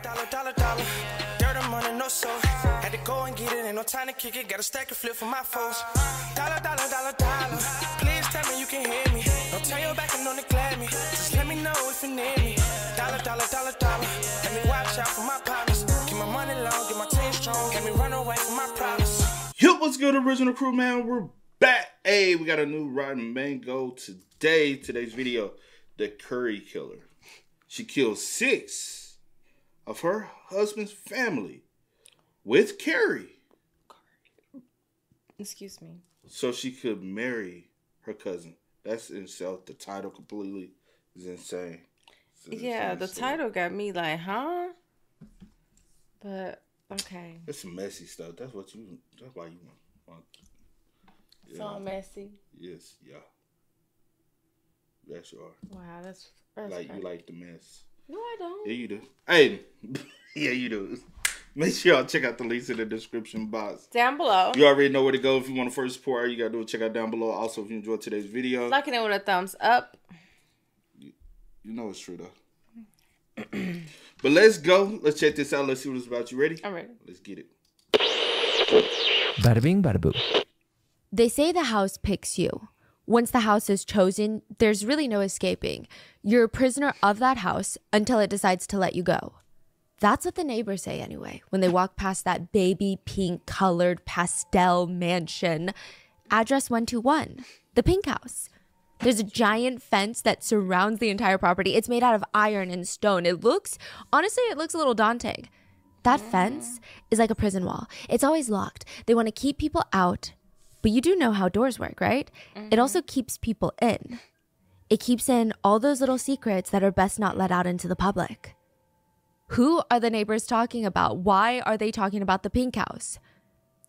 dollar. Dirt and money, no soul. Had to go and get it, ain't no time to kick it. Got a stack of flip for my foes. Dollar. Please tell me you can hear me. Don't turn your back and don't neglect me. Just let me know if you need me. Dollar. Let me watch out for my partners. Keep my money long, get my team strong. Let me run away from my problems. Yo, what's good, original crew, man? We're back. Hey, we got a new Rotten Mango today. Today's video, the Curry Killer. She killed 6 of her husband's family with Carrie. Excuse me. So she could marry her cousin. That's in itself. The title completely is insane. Yeah, the title got me like, huh? But okay. It's some messy stuff. That's why you want. It's all messy. Yes, yeah. Yes, you are. Wow, that's like crazy. You like the mess. No, I don't. Yeah, you do. Hey, yeah, you do. Make sure y'all check out the links in the description box. Down below. You already know where to go. If you want to first support, all you got to do is check out down below. Also, if you enjoyed today's video. Liking it with a thumbs up. You know it's true, though. But let's go. Let's check this out. Let's see what it's about. You ready? I'm ready. Let's get it. Bada bing, bada boo. They say the house picks you. Once the house is chosen, there's really no escaping. You're a prisoner of that house until it decides to let you go. That's what the neighbors say anyway, when they walk past that baby pink colored pastel mansion. Address 121, the pink house. There's a giant fence that surrounds the entire property. It's made out of iron and stone. It looks a little daunting. That fence is like a prison wall. It's always locked. They want to keep people out. But you do know how doors work, right? It also keeps people in. It keeps in all those little secrets that are best not let out into the public. Who are the neighbors talking about? Why are they talking about the pink house?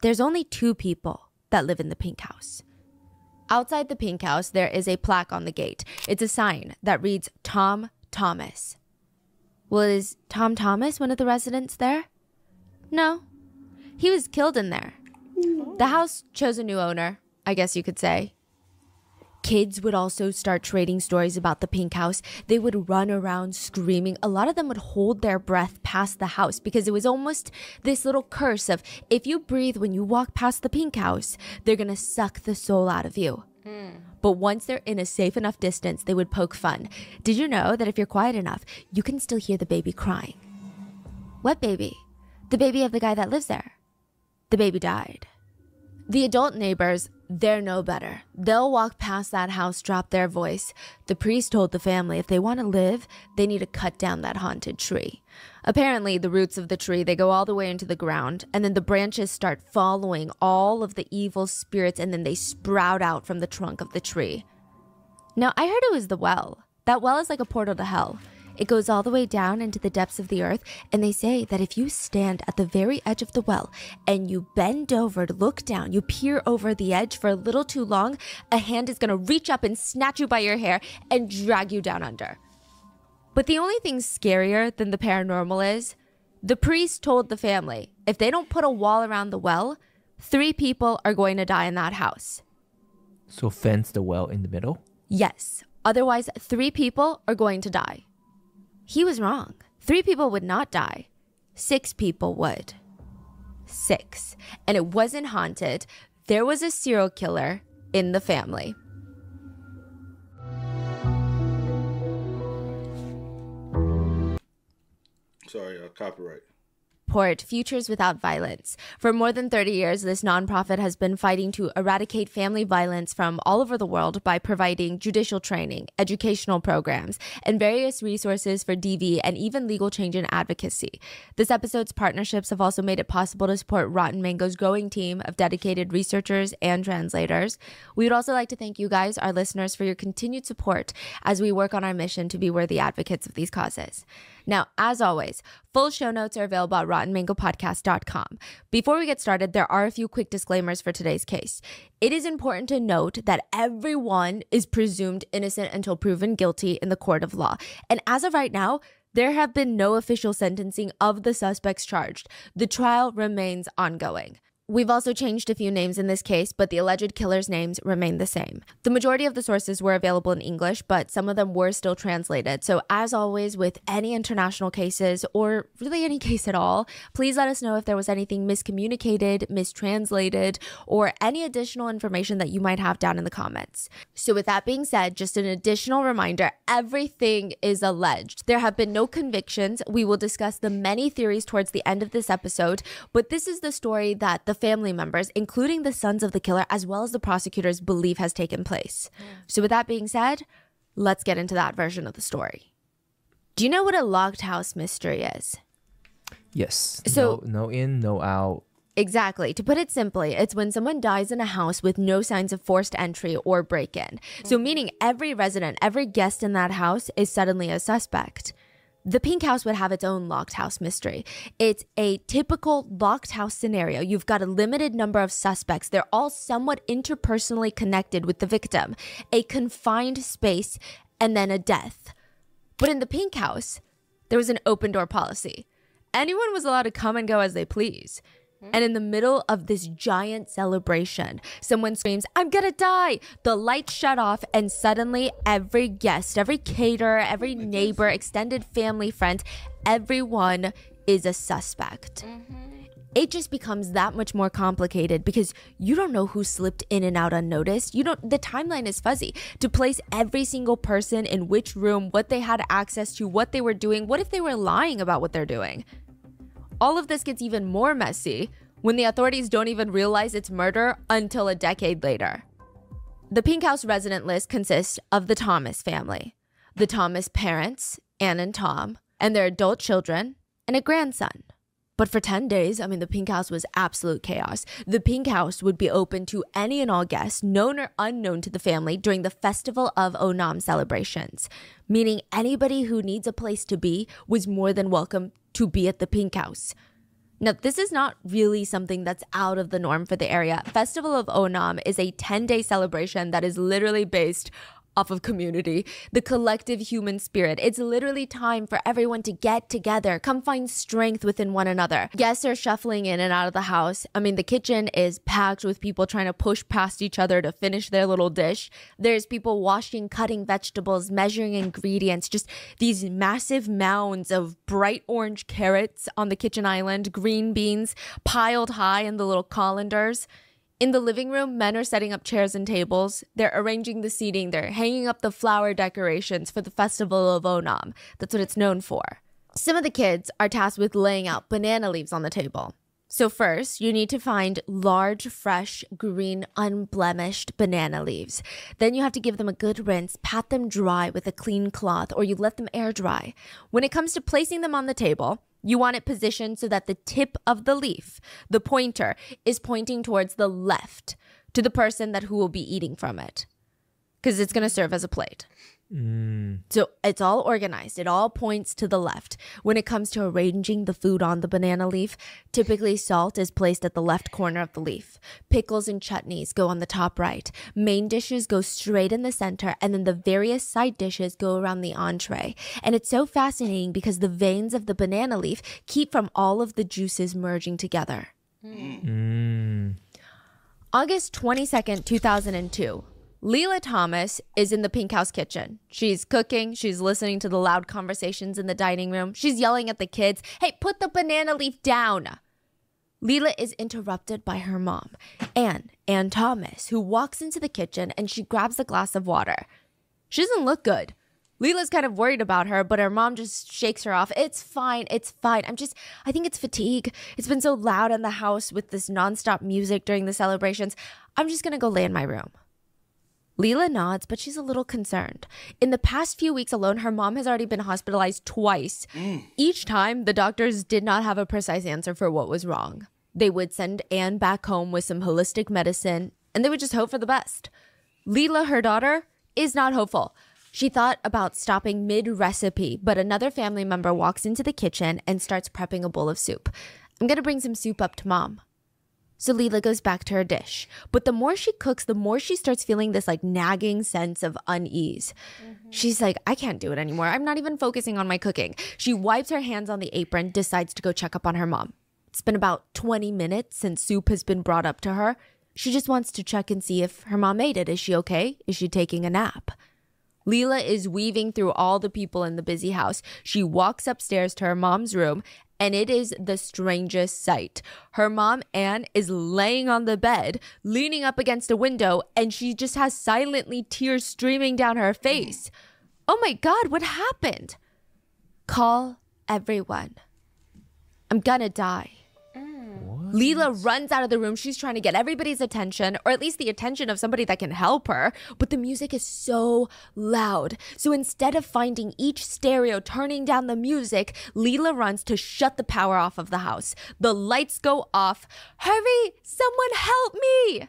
There's only 2 people that live in the pink house. Outside the pink house, there is a plaque on the gate. It's a sign that reads Tom Thomas. Well, is Tom Thomas one of the residents there? No. He was killed in there. The house chose a new owner, I guess you could say. Kids would also start trading stories about the pink house. They would run around screaming. A lot of them would hold their breath past the house because it was almost this little curse of if you breathe when you walk past the pink house, they're going to suck the soul out of you. But once they're in a safe enough distance, they would poke fun. Did you know that if you're quiet enough, you can still hear the baby crying? What baby? The baby of the guy that lives there. The baby died. The adult neighbors, they're no better. They'll walk past that house, drop their voice. The priest told the family if they want to live, they need to cut down that haunted tree. Apparently, the roots of the tree, they go all the way into the ground, and then the branches start following all of the evil spirits, and then they sprout out from the trunk of the tree. Now, I heard it was the well. That well is like a portal to hell. It goes all the way down into the depths of the earth, and they say that if you stand at the very edge of the well and you bend over to look down, you peer over the edge for a little too long, a hand is going to reach up and snatch you by your hair and drag you down under. But the only thing scarier than the paranormal is, the priest told the family, if they don't put a wall around the well, 3 people are going to die in that house. So fence the well in the middle? Yes, otherwise 3 people are going to die. He was wrong. 3 people would not die. 6 people would. 6. And it wasn't haunted. There was a serial killer in the family. Sorry, copyright. Support Futures Without Violence. For more than 30 years, this nonprofit has been fighting to eradicate family violence from all over the world by providing judicial training, educational programs, and various resources for DV and even legal change and advocacy. This episode's partnerships have also made it possible to support Rotten Mango's growing team of dedicated researchers and translators. We would also like to thank you guys, our listeners, for your continued support as we work on our mission to be worthy advocates of these causes. Now, as always, full show notes are available at RottenMangoPodcast.com. Before we get started, there are a few quick disclaimers for today's case. It is important to note that everyone is presumed innocent until proven guilty in the court of law. And as of right now, there have been no official sentencing of the suspects charged. The trial remains ongoing. We've also changed a few names in this case, but the alleged killers' names remain the same. The majority of the sources were available in English, but some of them were still translated. So as always, with any international cases, or really any case at all, please let us know if there was anything miscommunicated, mistranslated, or any additional information that you might have down in the comments. So with that being said, just an additional reminder, everything is alleged. There have been no convictions. We will discuss the many theories towards the end of this episode, but this is the story that the family members, including the sons of the killer, as well as the prosecutors, believe has taken place. So with that being said, let's get into that version of the story. Do you know what a locked house mystery is? Yes. So- no in, no out. Exactly. To put it simply, it's when someone dies in a house with no signs of forced entry or break-in. So meaning every resident, every guest in that house is suddenly a suspect. The Pink House would have its own locked house mystery. It's a typical locked house scenario. You've got a limited number of suspects. They're all somewhat interpersonally connected with the victim, a confined space, and then a death. But in the Pink House, there was an open door policy. Anyone was allowed to come and go as they please. And in the middle of this giant celebration, someone screams, "I'm gonna die!" The lights shut off, and suddenly every guest, every caterer, every neighbor, extended family, friend, everyone is a suspect. It just becomes that much more complicated because you don't know who slipped in and out unnoticed. The timeline is fuzzy. To place every single person in which room, what they had access to, what they were doing, what if they were lying about what they're doing? All of this gets even more messy when the authorities don't even realize it's murder until a decade later. The Pink House resident list consists of the Thomas family, the Thomas parents, Anne and Tom, and their adult children, and a grandson. But for 10 days, the Pink House was absolute chaos. The Pink House would be open to any and all guests, known or unknown to the family, during the Festival of Onam celebrations, meaning anybody who needs a place to be was more than welcome to be at the Pink House. Now, this is not really something that's out of the norm for the area. Festival of Onam is a 10-day celebration that is literally based off of community, the collective human spirit. It's literally time for everyone to get together, come find strength within one another. Guests are shuffling in and out of the house. The kitchen is packed with people trying to push past each other to finish their little dish. There's people washing, cutting vegetables, measuring ingredients, just these massive mounds of bright orange carrots on the kitchen island, green beans piled high in the little colanders. In the living room, men are setting up chairs and tables. They're arranging the seating. They're hanging up the flower decorations for the Festival of Onam. That's what it's known for. Some of the kids are tasked with laying out banana leaves on the table. So first, you need to find large, fresh, green, unblemished banana leaves. Then you have to give them a good rinse, pat them dry with a clean cloth, or you let them air dry. When it comes to placing them on the table, you want it positioned so that the tip of the leaf, the pointer, is pointing towards the left to the person who will be eating from it, because it's going to serve as a plate. So it's all organized. It all points to the left. When it comes to arranging the food on the banana leaf, typically salt is placed at the left corner of the leaf. Pickles and chutneys go on the top right. Main dishes go straight in the center, and then the various side dishes go around the entree. And it's so fascinating because the veins of the banana leaf keep from all of the juices merging together. August 22nd, 2002. Leila Thomas is in the Pink House kitchen. She's cooking. She's listening to the loud conversations in the dining room. She's yelling at the kids, "Hey, put the banana leaf down." Leila is interrupted by her mom, Anne Thomas, who walks into the kitchen and she grabs a glass of water. She doesn't look good. Leila's kind of worried about her, but her mom just shakes her off. "It's fine. It's fine. I think it's fatigue. It's been so loud in the house with this nonstop music during the celebrations. I'm just going to go lay in my room." Leila nods, but she's a little concerned. In the past few weeks alone, her mom has already been hospitalized twice. Each time, the doctors did not have a precise answer for what was wrong. They would send Anne back home with some holistic medicine, and they would just hope for the best. Leila, her daughter, is not hopeful. She thought about stopping mid-recipe, but another family member walks into the kitchen and starts prepping a bowl of soup. "I'm going to bring some soup up to Mom." So Leila goes back to her dish. But the more she cooks, the more she starts feeling this nagging sense of unease. She's like, "I can't do it anymore. I'm not even focusing on my cooking." She wipes her hands on the apron, decides to go check up on her mom. It's been about 20 minutes since soup has been brought up to her. She just wants to check and see if her mom ate it. Is she okay? Is she taking a nap? Leela is weaving through all the people in the busy house. She walks upstairs to her mom's room, and it is the strangest sight. Her mom, Anne, is laying on the bed, leaning up against a window, and she just has silently tears streaming down her face. Oh my God, what happened? Call everyone. I'm gonna die. Leela runs out of the room. She's trying to get everybody's attention, or at least the attention of somebody that can help her. But the music is so loud. So instead of finding each stereo, turning down the music, Leela runs to shut the power off of the house. The lights go off. Hurry! Someone help me!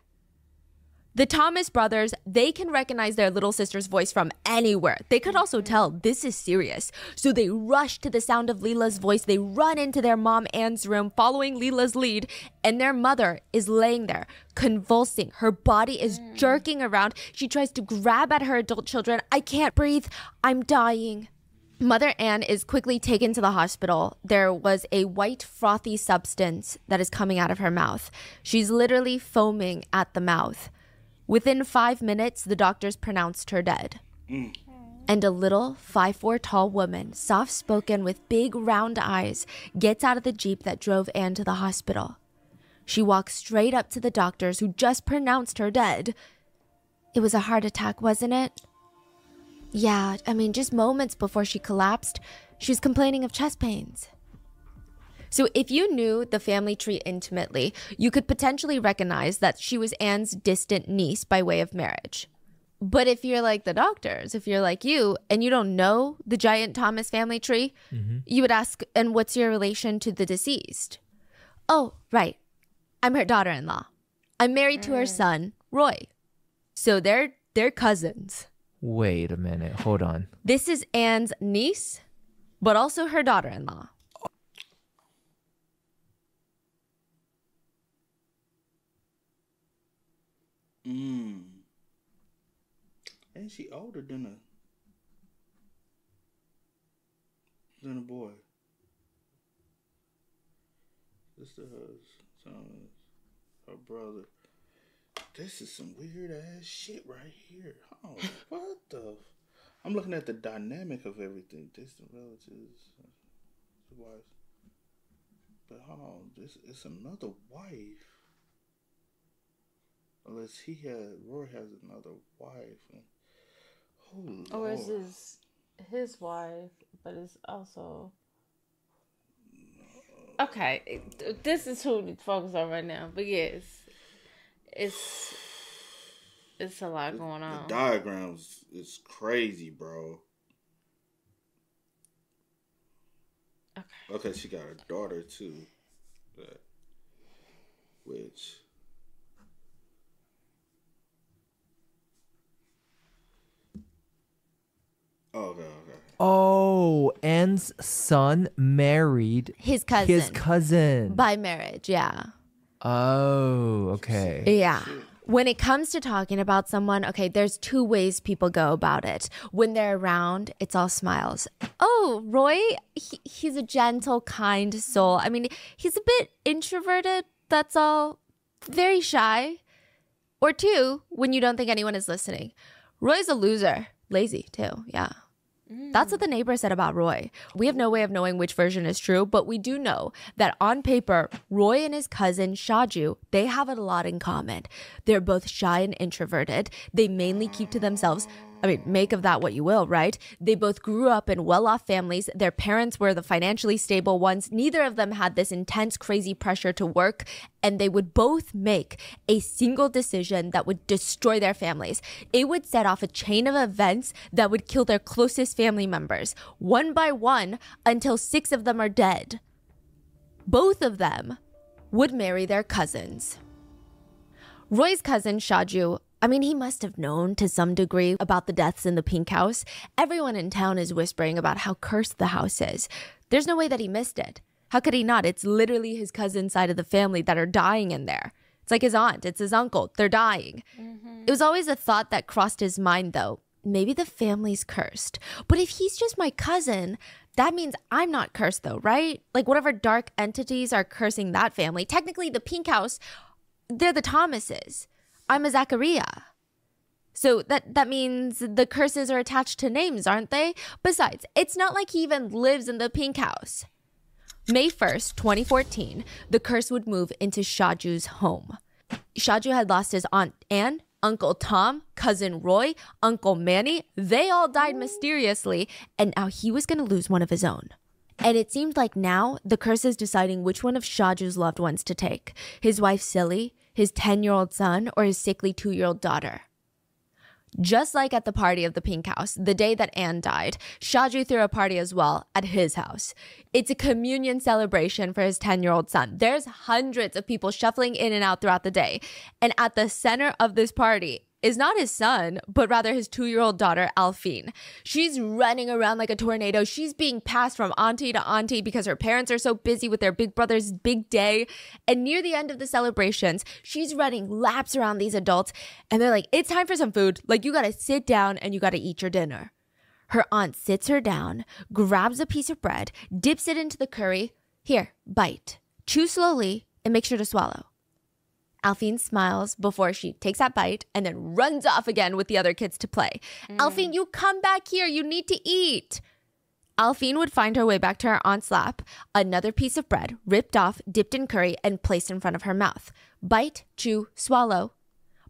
The Thomas brothers, they can recognize their little sister's voice from anywhere. They could also tell this is serious. So they rush to the sound of Leela's voice. They run into their mom Anne's room, following Leela's lead, and their mother is laying there, convulsing. Her body is jerking around. She tries to grab at her adult children. I can't breathe. I'm dying. Mother Anne is quickly taken to the hospital. There was a white frothy substance that is coming out of her mouth. She's literally foaming at the mouth. Within 5 minutes, the doctors pronounced her dead. And a little 5'4" tall woman, soft-spoken with big round eyes, gets out of the Jeep that drove Anne to the hospital. She walks straight up to the doctors who just pronounced her dead. It was a heart attack, wasn't it? Yeah, I mean, just moments before she collapsed, she was complaining of chest pains. So if you knew the family tree intimately, you could potentially recognize that she was Anne's distant niece by way of marriage. But if you're like the doctors, if you're like you, and you don't know the giant Thomas family tree, you would ask, and what's your relation to the deceased? Oh, right. I'm her daughter-in-law. I'm married to her son, Roy. So they're cousins. Wait a minute. Hold on. This is Anne's niece, but also her daughter-in-law. And she older than a boy. Sister, her son, her brother. This is some weird ass shit right here. Oh, what the? I'm looking at the dynamic of everything. Distant relatives, wife. But hold on, this is another wife. Unless Roy has another wife. Oh, or is this his wife, but it's also... Okay, this is who we need to focus on right now. But yes, it's a lot going on. The diagrams is crazy, bro. Okay, she got a daughter too. Which... Okay. Oh, Anne's son married His cousin. his cousin. By marriage, yeah. Oh, okay. Yeah. When it comes to talking about someone, okay, there's two ways people go about it. When they're around, it's all smiles. Oh, Roy, he's a gentle, kind soul. I mean, he's a bit introverted, that's all. Very shy. Or two, when you don't think anyone is listening. Roy's a loser. Lazy, too, yeah. That's what the neighbor said about Roy. We have no way of knowing which version is true, but we do know that on paper, Roy and his cousin Shaju, they have a lot in common. They're both shy and introverted. They mainly keep to themselves. I mean, make of that what you will, right? They both grew up in well-off families. Their parents were the financially stable ones. Neither of them had this intense, crazy pressure to work, and they would both make a single decision that would destroy their families. It would set off a chain of events that would kill their closest family members, one by one, until 6 of them are dead. Both of them would marry their cousins. Roy's cousin, Shaju, I mean, he must have known to some degree about the deaths in the pink house. Everyone in town is whispering about how cursed the house is. There's no way that he missed it. How could he not? It's literally his cousin's side of the family that are dying in there. It's like his aunt, it's his uncle. They're dying. It was always a thought that crossed his mind, though. Maybe the family's cursed. But if he's just my cousin, That means I'm not cursed though, right? Like whatever dark entities are cursing that family, technically the Pink House, they're the Thomases. I'm a Zachariah. So that means the curses are attached to names, aren't they? Besides, it's not like he even lives in the Pink House. May 1st, 2014, the curse would move into Shaju's home. Shaju had lost his Aunt Anne, Uncle Tom, Cousin Roy, Uncle Manny. They all died mysteriously, and now he was going to lose one of his own. And it seemed like now the curse is deciding which one of Shaju's loved ones to take. His wife Silly, his 10-year-old son, or his sickly 2-year-old daughter. Just like at the party of the Pink House, the day that Anne died, Shaju threw a party as well at his house. It's a communion celebration for his 10-year-old son. There's hundreds of people shuffling in and out throughout the day. And at the center of this party is not his son, but rather his 2-year-old daughter, Alphine. She's running around like a tornado. She's being passed from auntie to auntie because her parents are so busy with their big brother's big day. And near the end of the celebrations, she's running laps around these adults. And they're like, it's time for some food. Like, you gotta sit down and you gotta eat your dinner. Her aunt sits her down, grabs a piece of bread, dips it into the curry. Here, bite. Chew slowly and make sure to swallow. Alphine smiles before she takes that bite and then runs off again with the other kids to play. Alphine, you come back here. You need to eat. Alphine would find her way back to her aunt's lap, another piece of bread ripped off, dipped in curry, and placed in front of her mouth. Bite, chew, swallow.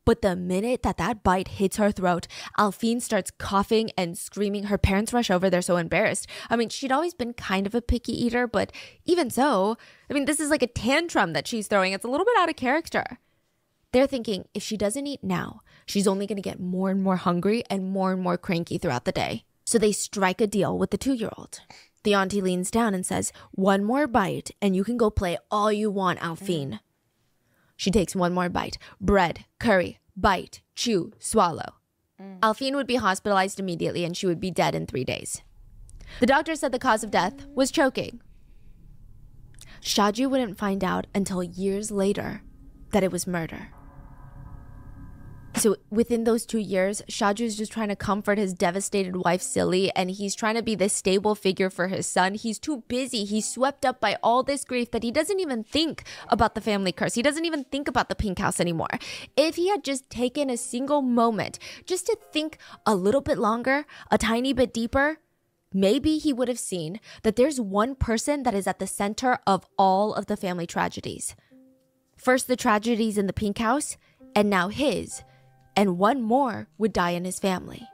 But the minute that bite hits her throat, Alphine starts coughing and screaming. Her parents rush over. They're so embarrassed. I mean, she'd always been kind of a picky eater, but even so, I mean, this is like a tantrum that she's throwing. It's a little bit out of character. They're thinking if she doesn't eat now, she's only going to get more and more hungry and more cranky throughout the day. So they strike a deal with the 2-year-old. The auntie leans down and says, one more bite and you can go play all you want, Alphine. She takes one more bite. Bread, curry, bite, chew, swallow. Alphine would be hospitalized immediately and she would be dead in 3 days. The doctor said the cause of death was choking. Shaju wouldn't find out until years later that it was murder. So within those 2 years, Shaju's just trying to comfort his devastated wife, Silly, and he's trying to be this stable figure for his son. He's too busy. He's swept up by all this grief that he doesn't even think about the family curse. He doesn't even think about the Pink House anymore. If he had just taken a single moment just to think a little bit longer, a tiny bit deeper, maybe he would have seen that there's one person that is at the center of all of the family tragedies. First, the tragedies in the Pink House, and now his. And one more would die in his family.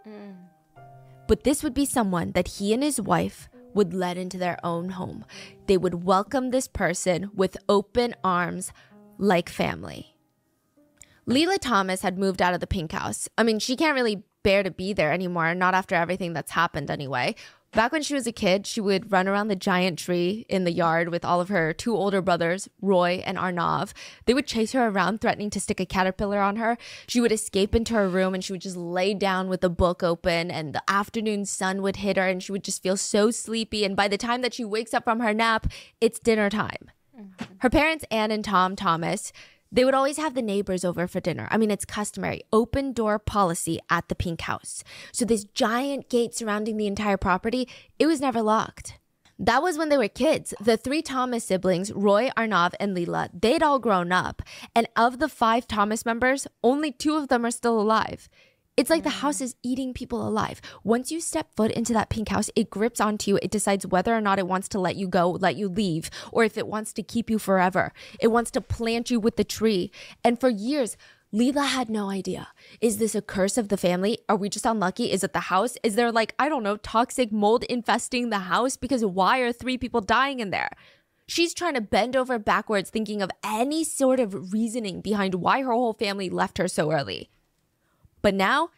But this would be someone that he and his wife would let into their own home. They would welcome this person with open arms like family. Leela Thomas had moved out of the Pink House. I mean, she can't really bear to be there anymore, not after everything that's happened anyway. Back when she was a kid, she would run around the giant tree in the yard with all of her 2 older brothers, Roy and Arnav. They would chase her around, threatening to stick a caterpillar on her. She would escape into her room and she would just lay down with the book open, and the afternoon sun would hit her and she would just feel so sleepy. And by the time that she wakes up from her nap, it's dinner time. Her parents, Anne and Tom Thomas, they would always have the neighbors over for dinner. I mean, it's customary, open door policy at the Pink House. So this giant gate surrounding the entire property, it was never locked. That was when they were kids. The 3 Thomas siblings, Roy, Arnav, and Leela, they'd all grown up. And of the 5 Thomas members, only 2 of them are still alive. It's like the house is eating people alive. Once you step foot into that Pink House, it grips onto you. It decides whether or not it wants to let you go, let you leave, or if it wants to keep you forever. It wants to plant you with the tree. And for years, Leela had no idea. Is this a curse of the family? Are we just unlucky? Is it the house? Is there toxic mold infesting the house? Because why are 3 people dying in there? She's trying to bend over backwards thinking of any sort of reasoning behind why her whole family left her so early. But now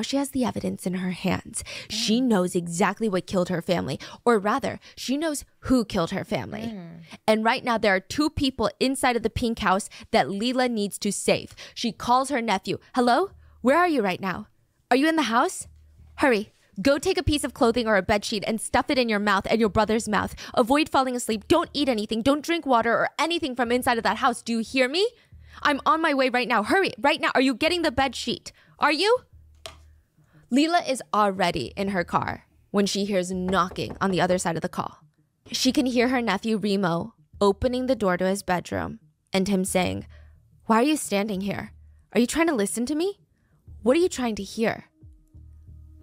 she has the evidence in her hands. She knows exactly what killed her family, or rather, she knows who killed her family. And right now, there are 2 people inside of the Pink House that Leela needs to save. She calls her nephew. Hello? Where are you right now? Are you in the house? Hurry. Go take a piece of clothing or a bedsheet and stuff it in your mouth and your brother's mouth. Avoid falling asleep. Don't eat anything. Don't drink water or anything from inside of that house. Do you hear me? I'm on my way right now. Hurry, right now. Are you getting the bedsheet? Are you? Leela is already in her car when she hears knocking on the other side of the call. She can hear her nephew Remo opening the door to his bedroom and him saying, "Why are you standing here? Are you trying to listen to me? What are you trying to hear?"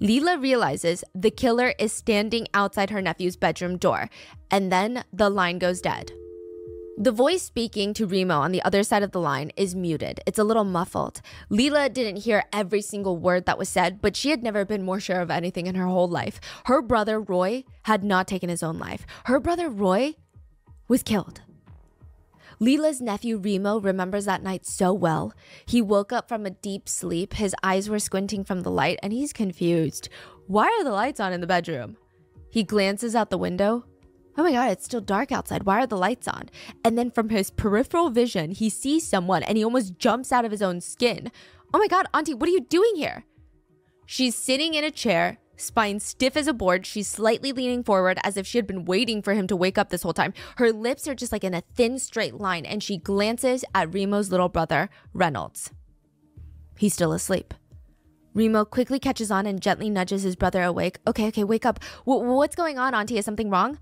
Lila realizes the killer is standing outside her nephew's bedroom door, and then the line goes dead. The voice speaking to Remo on the other side of the line is muted. It's a little muffled. Lila didn't hear every single word that was said, but she had never been more sure of anything in her whole life. Her brother, Roy, had not taken his own life. Her brother, Roy, was killed. Lila's nephew, Remo, remembers that night so well. He woke up from a deep sleep. His eyes were squinting from the light, and he's confused. Why are the lights on in the bedroom? He glances out the window. Oh my God, it's still dark outside. Why are the lights on? And then from his peripheral vision, he sees someone and he almost jumps out of his own skin. Oh my God, Auntie, what are you doing here? She's sitting in a chair, spine stiff as a board. She's slightly leaning forward as if she had been waiting for him to wake up this whole time. Her lips are just like in a thin straight line, and she glances at Remo's little brother, Reynolds. He's still asleep. Remo quickly catches on and gently nudges his brother awake. Okay, wake up. What's going on, Auntie? Is something wrong?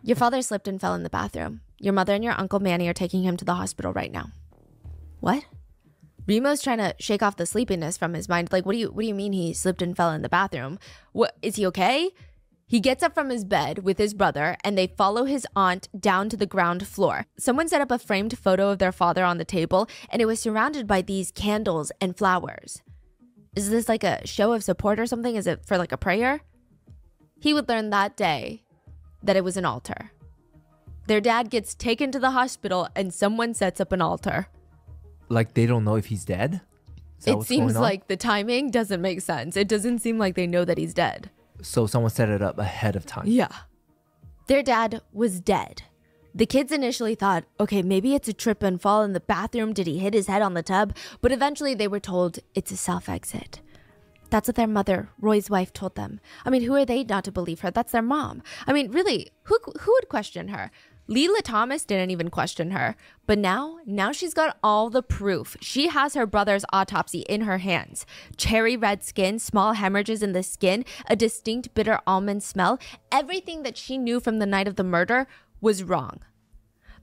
Your father slipped and fell in the bathroom. Your mother and your Uncle Manny are taking him to the hospital right now. What? Remo's trying to shake off the sleepiness from his mind. Like, what do you mean he slipped and fell in the bathroom? What, is he okay? He gets up from his bed with his brother and they follow his aunt down to the ground floor. Someone set up a framed photo of their father on the table, and it was surrounded by these candles and flowers. Is this like a show of support or something? Is it for like a prayer? He would learn that day that it was an altar. Their dad gets taken to the hospital and someone sets up an altar. Like they don't know if he's dead? It seems like the timing doesn't make sense. It doesn't seem like they know that he's dead. So someone set it up ahead of time. Yeah. Their dad was dead. The kids initially thought, okay, maybe it's a trip and fall in the bathroom. Did he hit his head on the tub? But eventually they were told it's a self-exit. That's what their mother, Roy's wife, told them. I mean, who are they not to believe her? That's their mom. I mean, really, who would question her? Lila Thomas didn't even question her. But now she's got all the proof. She has her brother's autopsy in her hands. Cherry red skin, small hemorrhages in the skin, a distinct bitter almond smell. Everything that she knew from the night of the murder was wrong.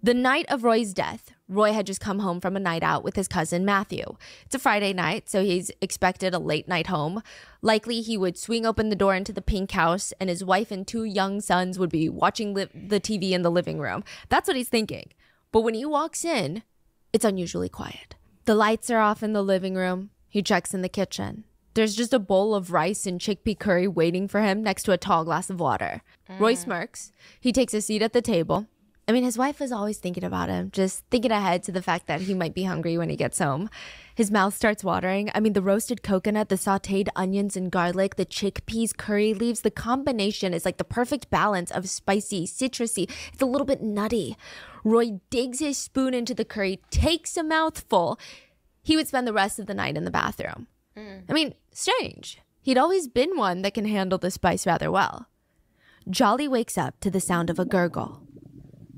The night of Roy's death, Roy had just come home from a night out with his cousin Matthew. It's a Friday night, so he's expected a late night home. Likely he would swing open the door into the pink house and his wife and 2 young sons would be watching the TV in the living room. That's what he's thinking. But when he walks in, it's unusually quiet. The lights are off in the living room. He checks in the kitchen. There's just a bowl of rice and chickpea curry waiting for him next to a tall glass of water. Roy smirks. He takes a seat at the table. I mean, his wife was always thinking about him, just thinking ahead to the fact that he might be hungry when he gets home. His mouth starts watering. I mean, the roasted coconut, the sauteed onions and garlic, the chickpeas, curry leaves, the combination is like the perfect balance of spicy, citrusy. It's a little bit nutty. Roy digs his spoon into the curry, takes a mouthful. He would spend the rest of the night in the bathroom. I mean, strange. He'd always been one that can handle the spice rather well. Jolly wakes up to the sound of a gurgle.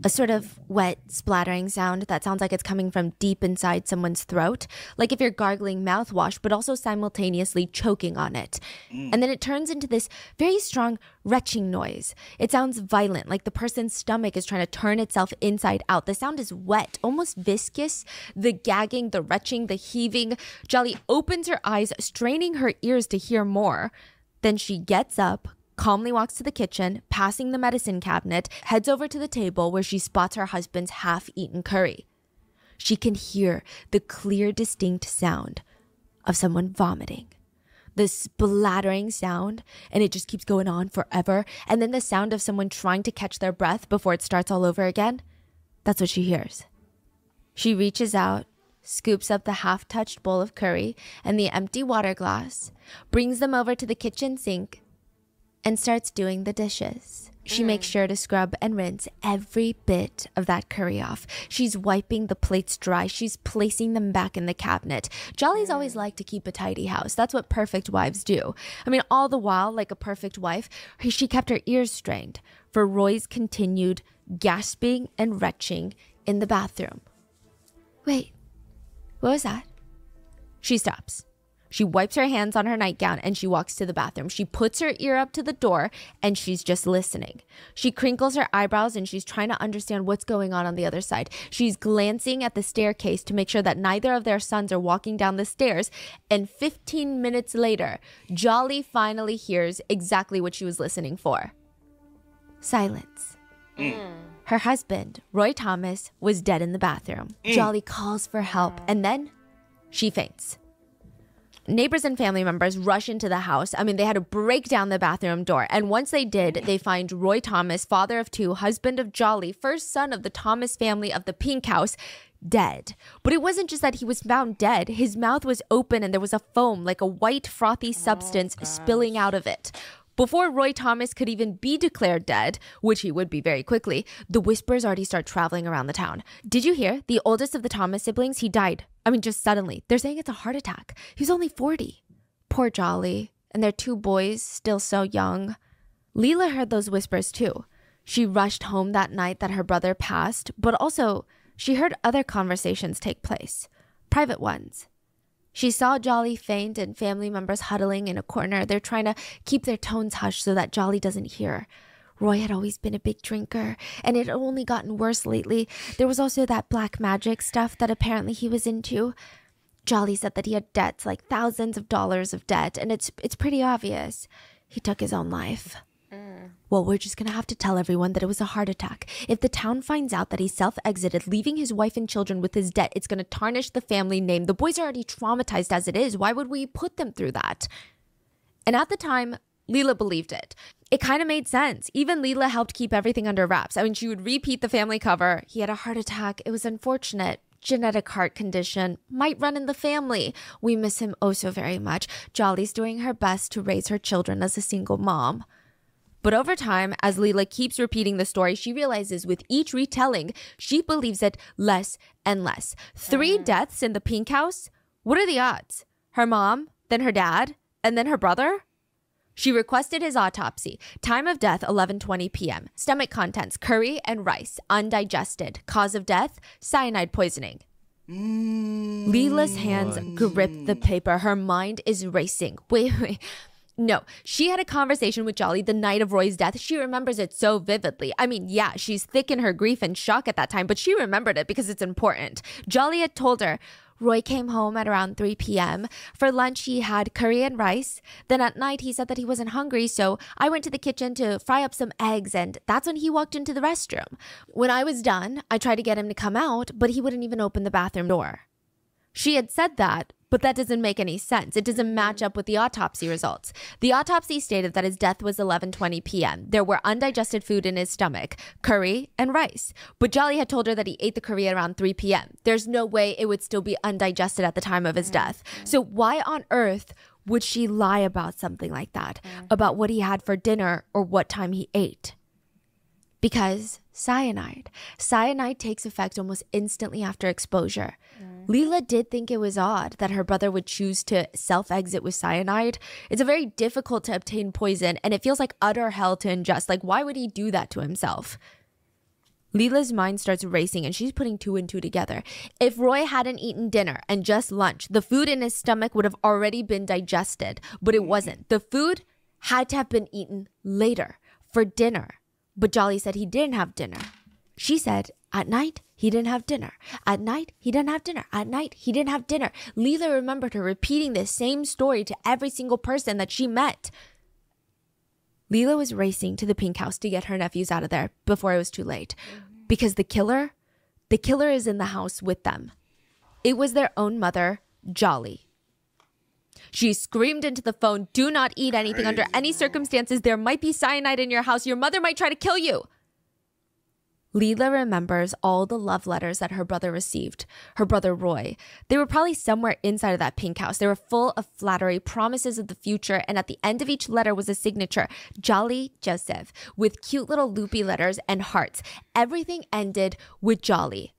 A sort of wet, splattering sound that sounds like it's coming from deep inside someone's throat, like if you're gargling mouthwash, but also simultaneously choking on it. And then it turns into this very strong retching noise. It sounds violent, like the person's stomach is trying to turn itself inside out. The sound is wet, almost viscous. The gagging, the retching, the heaving. Jolly opens her eyes, straining her ears to hear more. Then she gets up, calmly walks to the kitchen, passing the medicine cabinet, heads over to the table where she spots her husband's half-eaten curry. She can hear the clear, distinct sound of someone vomiting. The splattering sound, and it just keeps going on forever. And then the sound of someone trying to catch their breath before it starts all over again. That's what she hears. She reaches out, scoops up the half-touched bowl of curry and the empty water glass, brings them over to the kitchen sink, and starts doing the dishes. She makes sure to scrub and rinse every bit of that curry off. She's wiping the plates dry. She's placing them back in the cabinet. Jolly's always liked to keep a tidy house. That's what perfect wives do. I mean, all the while, like a perfect wife, she kept her ears strained for Roy's continued gasping and retching in the bathroom. Wait, what was that? She stops. She wipes her hands on her nightgown and she walks to the bathroom. She puts her ear up to the door and she's just listening. She crinkles her eyebrows and she's trying to understand what's going on the other side. She's glancing at the staircase to make sure that neither of their sons are walking down the stairs. And 15 minutes later, Jolly finally hears exactly what she was listening for. Silence. Her husband, Roy Thomas, was dead in the bathroom. Jolly calls for help and then she faints. Neighbors and family members rush into the house. I mean, they had to break down the bathroom door. And once they did, they find Roy Thomas, father of two, husband of Jolly, first son of the Thomas family of the Pink House, dead. But it wasn't just that he was found dead. His mouth was open and there was a foam, like a white frothy substance spilling out of it. Before Roy Thomas could even be declared dead, which he would be very quickly, the whispers already start traveling around the town. Did you hear? The oldest of the Thomas siblings, he died. I mean, just suddenly. They're saying it's a heart attack. He was only 40. Poor Jolly. And their two boys, still so young. Leela heard those whispers too. She rushed home that night that her brother passed, but also she heard other conversations take place. Private ones. She saw Jolly faint and family members huddling in a corner. They're trying to keep their tones hushed so that Jolly doesn't hear. Roy had always been a big drinker, and it had only gotten worse lately. There was also that black magic stuff that apparently he was into. Jolly said that he had debts, like thousands of dollars of debt, and it's pretty obvious. He took his own life. Well, we're just going to have to tell everyone that it was a heart attack. If the town finds out that he self-exited, leaving his wife and children with his debt, it's going to tarnish the family name. The boys are already traumatized as it is. Why would we put them through that? And at the time, Leela believed it. It kind of made sense. Even Leela helped keep everything under wraps. I mean, she would repeat the family cover. He had a heart attack. It was unfortunate. Genetic heart condition. Might run in the family. We miss him oh so very much. Jolly's doing her best to raise her children as a single mom. But over time, as Leela keeps repeating the story, she realizes with each retelling, she believes it less and less. 3 deaths in the Pink House? What are the odds? Her mom, then her dad, and then her brother? She requested his autopsy. Time of death, 11:20 p.m. Stomach contents, curry and rice, undigested. Cause of death, cyanide poisoning. Leela's hands grip the paper. Her mind is racing. Wait. No, she had a conversation with Jolly the night of Roy's death. She remembers it so vividly. I mean, yeah, she's thick in her grief and shock at that time, but she remembered it because it's important. Jolly had told her, Roy came home at around 3 p.m. For lunch, he had curry and rice. Then at night, he said that he wasn't hungry, so I went to the kitchen to fry up some eggs, and that's when he walked into the restroom. When I was done, I tried to get him to come out, but he wouldn't even open the bathroom door. She had said that, but that doesn't make any sense. It doesn't match up with the autopsy results. The autopsy stated that his death was 11:20 p.m. There were undigested food in his stomach, curry and rice. But Jolly had told her that he ate the curry at around 3 p.m. There's no way it would still be undigested at the time of his death. So why on earth would she lie about something like that? About what he had for dinner or what time he ate? Because cyanide. Cyanide takes effect almost instantly after exposure. Leela did think it was odd that her brother would choose to self-exit with cyanide. It's a very difficult to obtain poison, and it feels like utter hell to ingest. Like, why would he do that to himself? Leela's mind starts racing, and she's putting 2 and 2 together. If Roy hadn't eaten dinner and just lunch, the food in his stomach would have already been digested, but it wasn't. The food had to have been eaten later, for dinner. But Jolly said he didn't have dinner. She said, at night, he didn't have dinner. At night, he didn't have dinner. At night, he didn't have dinner. Leela remembered her repeating the same story to every single person that she met. Leela was racing to the Pink House to get her nephews out of there before it was too late. Because the killer is in the house with them. It was their own mother, Jolly. She screamed into the phone, do not eat anything under any circumstances. There might be cyanide in your house. Your mother might try to kill you. Leela remembers all the love letters that her brother received, her brother Roy. They were probably somewhere inside of that Pink House. They were full of flattery, promises of the future, and at the end of each letter was a signature, Jolly Joseph, with cute little loopy letters and hearts. Everything ended with Jolly.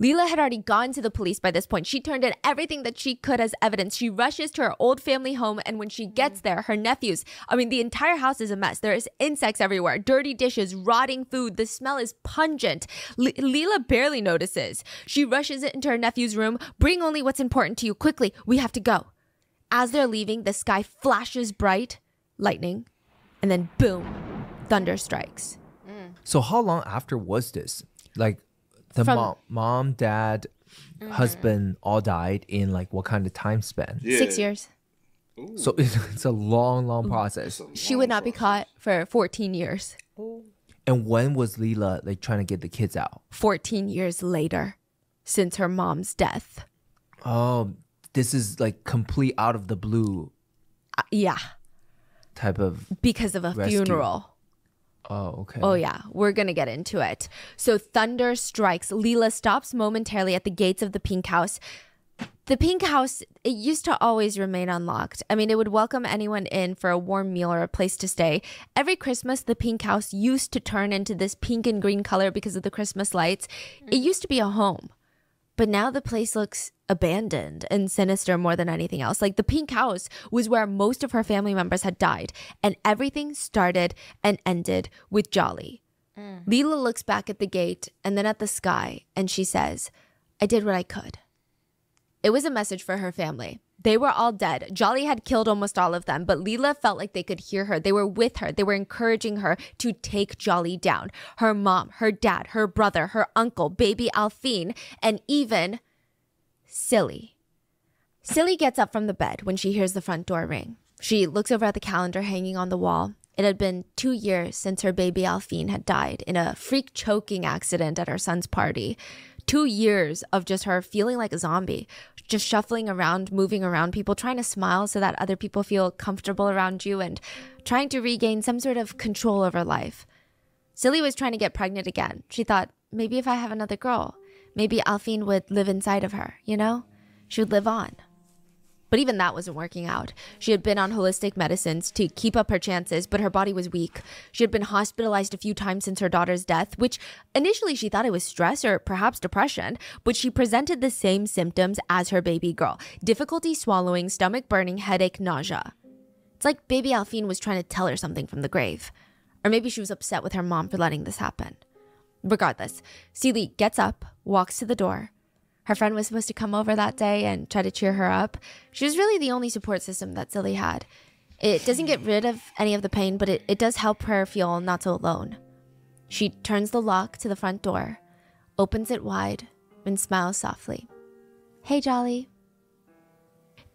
Leela had already gone to the police by this point. She turned in everything that she could as evidence. She rushes to her old family home, and when she gets there, her nephews, the entire house is a mess. There is insects everywhere, dirty dishes, rotting food. The smell is pungent. Leela barely notices. She rushes into her nephew's room. Bring only what's important to you. Quickly, we have to go. as they're leaving, the sky flashes bright, lightning, and then boom, thunder strikes. So how long after was this? Like the mom, dad, husband all died in like what kind of time span? Yeah. 6 years. So it's a long process. She would not be caught for 14 years. And when was Leela like trying to get the kids out? 14 years later, since her mom's death. Oh, this is like complete out of the blue Yeah, type of. because of a Rescue. funeral. Oh, okay. Oh, yeah. We're going to get into it. So thunder strikes. Leela stops momentarily at the gates of the pink house. The pink house, it used to always remain unlocked. I mean, it would welcome anyone in for a warm meal or a place to stay. Every Christmas, the pink house used to turn into this pink and green color because of the Christmas lights. It used to be a home. But now the place looks abandoned and sinister more than anything else. Like the pink house was where most of her family members had died, and everything started and ended with Jolly. Leela looks back at the gate and then at the sky, and she says, I did what I could. It was a message for her family. They were all dead. Jolly had killed almost all of them, but Leela felt like they could hear her. They were with her. They were encouraging her to take Jolly down. Her mom, her dad, her brother, her uncle, baby Alfine, and even Silly. Silly gets up from the bed when she hears the front door ring. She looks over at the calendar hanging on the wall. It had been 2 years since her baby Alfine had died in a freak choking accident at her son's party. 2 years of just her feeling like a zombie, just shuffling around, moving around people, trying to smile so that other people feel comfortable around you and trying to regain some sort of control over life. Silly was trying to get pregnant again. She thought, maybe if I have another girl, maybe Alfine would live inside of her, you know? She would live on. But even that wasn't working out. She had been on holistic medicines to keep up her chances, but her body was weak. She had been hospitalized a few times since her daughter's death, which initially she thought it was stress or perhaps depression, but she presented the same symptoms as her baby girl: difficulty swallowing, stomach burning, headache, nausea. It's like baby Alfine was trying to tell her something from the grave. Or maybe she was upset with her mom for letting this happen. Regardless, Silly gets up, walks to the door. Her friend was supposed to come over that day and try to cheer her up. She was really the only support system that Silly had. It doesn't get rid of any of the pain, but it does help her feel not so alone. She turns the lock to the front door, opens it wide, and smiles softly. Hey, Jolly.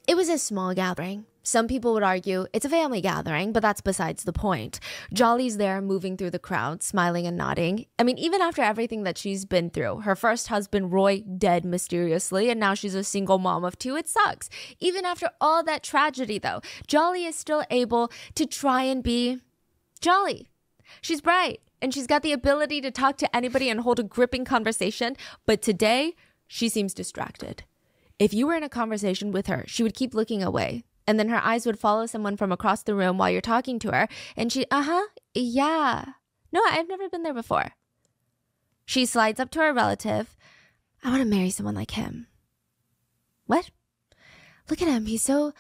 It was a small gathering. Some people would argue it's a family gathering, but that's besides the point. Jolly's there moving through the crowd, smiling and nodding. I mean, even after everything that she's been through, her first husband, Roy, dead mysteriously, and now she's a single mom of 2, it sucks. Even after all that tragedy, though, Jolly is still able to try and be Jolly. She's bright, and she's got the ability to talk to anybody and hold a gripping conversation, but today, she seems distracted. If you were in a conversation with her, she would keep looking away. And then her eyes would follow someone from across the room while you're talking to her. And she, yeah. No, I've never been there before. She slides up to her relative. I want to marry someone like him. What? Look at him. He's so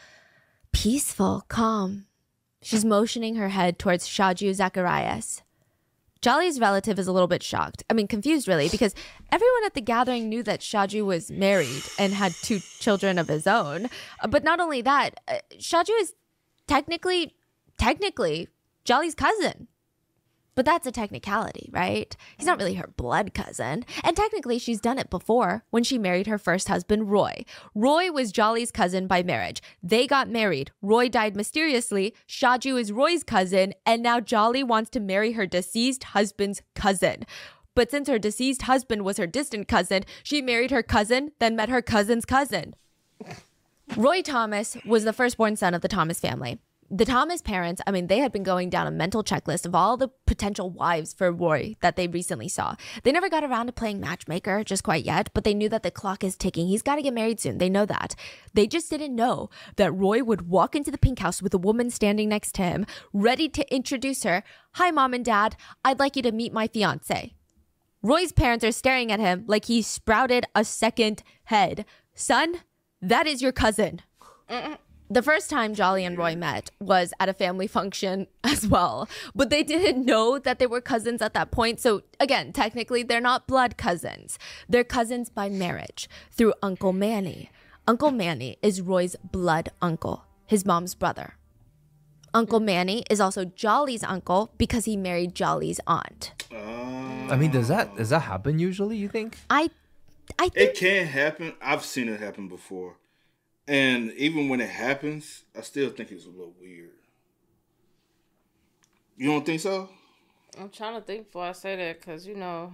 peaceful, calm. She's motioning her head towards Shaju Zacharias. Jolly's relative is a little bit shocked. I mean, confused really, because everyone at the gathering knew that Shaju was married and had 2 children of his own. But not only that, Shaju is technically Jolly's cousin. But that's a technicality, right? He's not really her blood cousin. And technically, she's done it before when she married her first husband, Roy. Roy was Jolly's cousin by marriage. They got married. Roy died mysteriously. Shaju is Roy's cousin. And now Jolly wants to marry her deceased husband's cousin. But since her deceased husband was her distant cousin, she married her cousin, then met her cousin's cousin. Roy Thomas was the firstborn son of the Thomas family. The Thomas parents, I mean, they had been going down a mental checklist of all the potential wives for Roy that they recently saw. They never got around to playing matchmaker just quite yet, but they knew that the clock is ticking. He's got to get married soon. They know that. They just didn't know that Roy would walk into the pink house with a woman standing next to him, ready to introduce her. Hi, Mom and Dad. I'd like you to meet my fiance. Roy's parents are staring at him like he sprouted a second head. Son, that is your cousin. The first time Jolly and Roy met was at a family function as well, but they didn't know that they were cousins at that point. So again, technically, they're not blood cousins. They're cousins by marriage through Uncle Manny. Uncle Manny is Roy's blood uncle. his mom's brother. Uncle Manny is also Jolly's uncle because he married Jolly's aunt. I mean, does that happen usually, you think? I think It can happen. I've seen it happen before. And even when it happens, I still think it's a little weird. You don't think so? I'm trying to think before I say that, because, you know.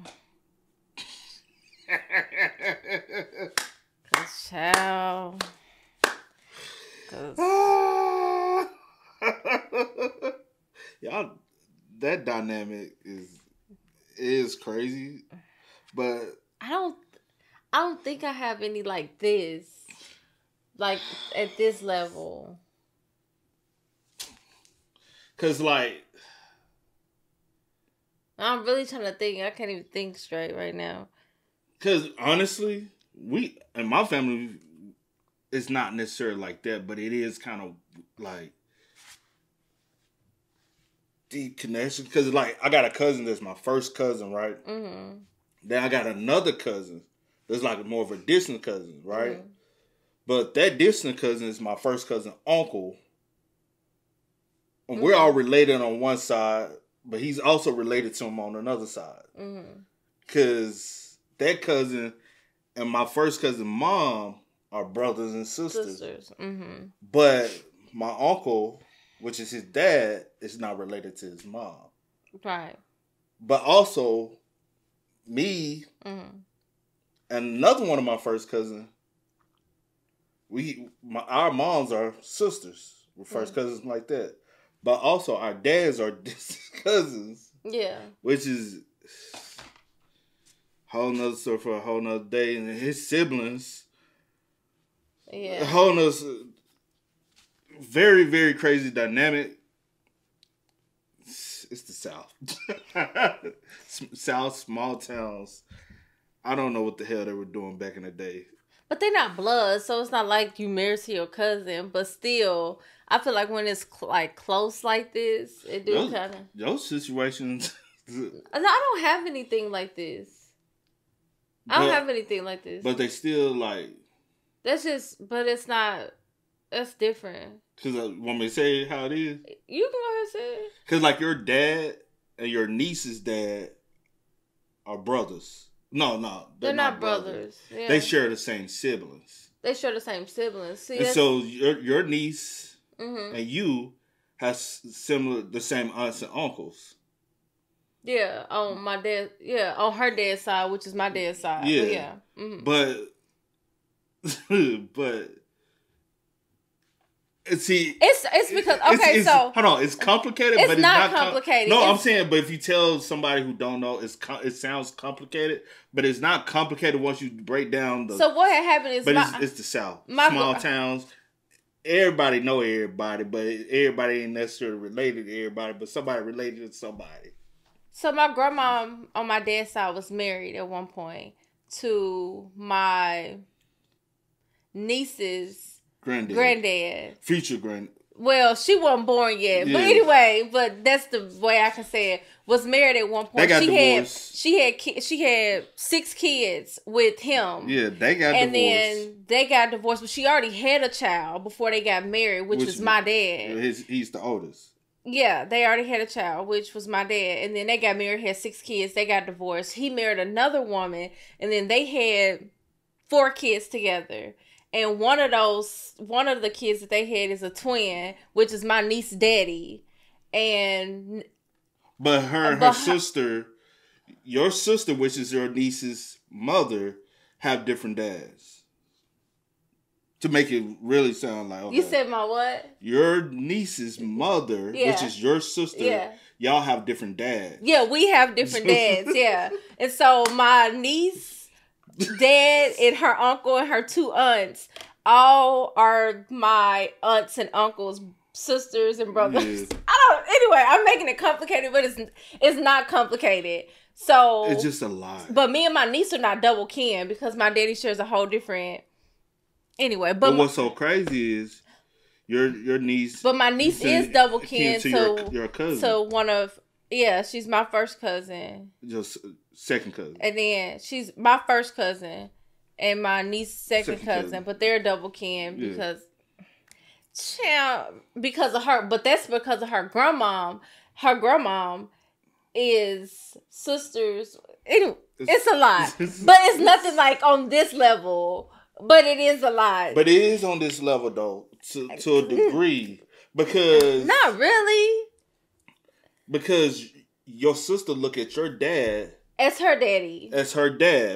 Because, child. Y'all, that dynamic is crazy. But I don't think I have any like this. Like, at this level. because like I'm really trying to think. I can't even think straight right now. because honestly, we in my family, it's not necessarily like that, but it is kind of like deep connection. Because like I got a cousin that's my first cousin, right? Mm-hmm. Then I got another cousin that's like more of a distant cousin, right? Mm-hmm. But that distant cousin is my first cousin uncle. And we're all related on one side, but he's also related to him on another side. Mm-hmm. Because that cousin and my first cousin mom are brothers and sisters. Mm-hmm. But my uncle, which is his dad, is not related to his mom. Right. But also, me Mm-hmm. and another one of my first cousins, our moms are sisters. We're first cousins like that. But also our dads are distant cousins. Yeah. Which is a whole nother story for a whole nother day. And his siblings, a Yeah. whole nother very, very crazy dynamic. It's the South. South, small towns. I don't know what the hell they were doing back in the day. But they're not blood, so it's not like you married to your cousin. But still, I feel like when it's like close like this, it do kind of. Those situations. No, I don't have anything like this. I don't have anything like this. But they still like. That's just, but it's not. That's different. Because want me to say how it is? You can go ahead and say it. Because like your dad and your niece's dad are brothers. No, They're not brothers. Yeah. They share the same siblings. They share the same siblings. See, And so your niece mm-hmm. and you have the same aunts and uncles. Yeah, on my dad. Yeah, on her dad's side, which is my dad's side. Yeah, Yeah. Mm-hmm. but see, it's because okay, so hold on, it's complicated, it's but it's not not complicated. I'm saying, but if you tell somebody who don't know, it sounds complicated, but it's not complicated once you break down the. So what had happened is, but it's the South, small towns. Everybody know everybody, but everybody ain't necessarily related to everybody, but somebody related to somebody. So my grandma on my dad's side was married at one point to my niece's granddad. Future granddad. Well, she wasn't born yet, Yeah. but anyway, but that's the way I can say it. Was married at one point. They got divorced. She had 6 kids with him. Yeah, they got and divorced. then they got divorced, but she already had a child before they got married, which was my dad. He's the oldest. Yeah, they already had a child, which was my dad. And then they got married, had 6 kids. They got divorced. He married another woman, and then they had 4 kids together. And one of the kids that they had is a twin, which is my niece's daddy. But her sister, your sister, which is your niece's mother, have different dads. To make it really sound like, okay, You said my what? Your niece's mother, which is your sister, y'all have different dads. Yeah, we have different dads, yeah. And so my niece, dad, and her uncle and her 2 aunts all are my aunts and uncles, sisters and brothers. Yeah. Anyway, I'm making it complicated, but it's not complicated. So It's just a lot. But me and my niece are not double kin because my daddy shares a whole different. Anyway, but what's so crazy is your niece. But my niece is double kin to your cousin. So she's my first cousin. Just second cousin. And then she's my first cousin and my niece's second cousin, but they're double kin because Child, because of her, but that's because of her grandmom. Her grandmom is sisters. It's a lot, but it's nothing like on this level. But it is a lot. But it is on this level though, to a degree, because not really. Because your sister look at your dad as her daddy,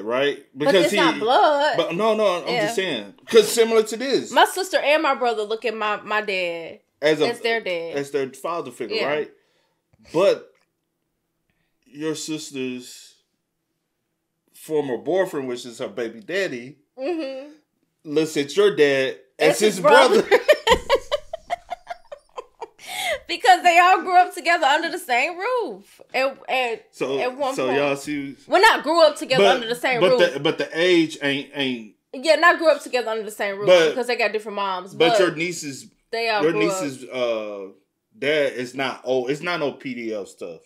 right? Because but it's not blood. But no, I'm just saying, because similar to this, my sister and my brother look at my dad as their dad, as their father figure, right? But your sister's former boyfriend, which is her baby daddy, looks at your dad as his brother. Because they all grew up together under the same roof. At one point. Y'all see, well, not grew up together under the same roof. But the age ain't. Yeah, not grew up together under the same roof because they got different moms. But your niece's, dad is not old. It's not no PDL stuff.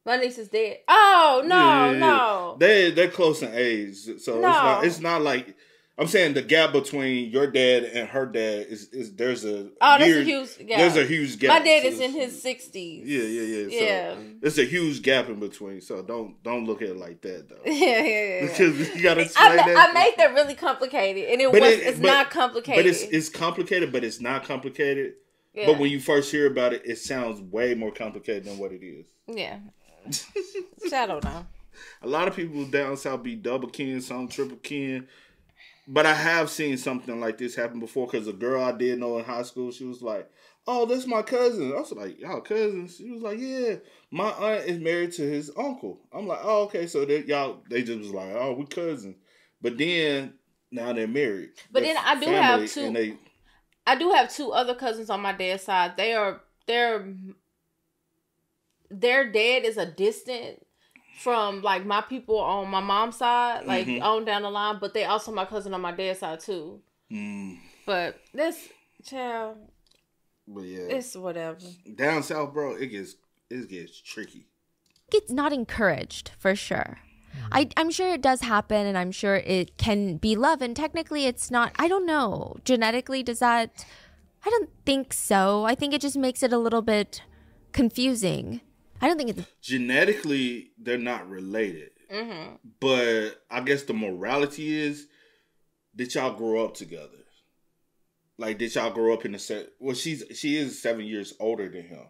My niece is dead. Oh no. They're close in age, so it's not like. I'm saying the gap between your dad and her dad is there's a huge gap. There's a huge gap. My dad is in his 60s. Yeah. So it's a huge gap in between. So don't look at it like that though. Yeah. Because you gotta explain that. I made that really complicated, and it's not complicated. But it's complicated, but it's not complicated. Yeah. But when you first hear about it, it sounds way more complicated than what it is. Yeah. I don't know. A lot of people down south be double kin, some triple kin. But I have seen something like this happen before because a girl I did know in high school, she was like, "Oh, that's my cousin." I was like, "Y'all cousins?" She was like, "Yeah, my aunt is married to his uncle." I'm like, "Oh, okay." So they just was like, "Oh, we cousins." But then now they're married. But then I do have two. I do have two other cousins on my dad's side. Their dad is a distant from like my people on my mom's side, like on down the line, but they also my cousin on my dad's side too. But this child, but yeah, it's whatever. Down south, bro, it gets tricky. It's not encouraged for sure. I'm sure it does happen, and I'm sure it can be love, and technically it's not. I don't know. Genetically, does that? I don't think so. I think it just makes it a little bit confusing. I don't think it's... Genetically, they're not related. But I guess the morality is, did y'all grow up together? Like, did y'all grow up in the set? Well, she is 7 years older than him.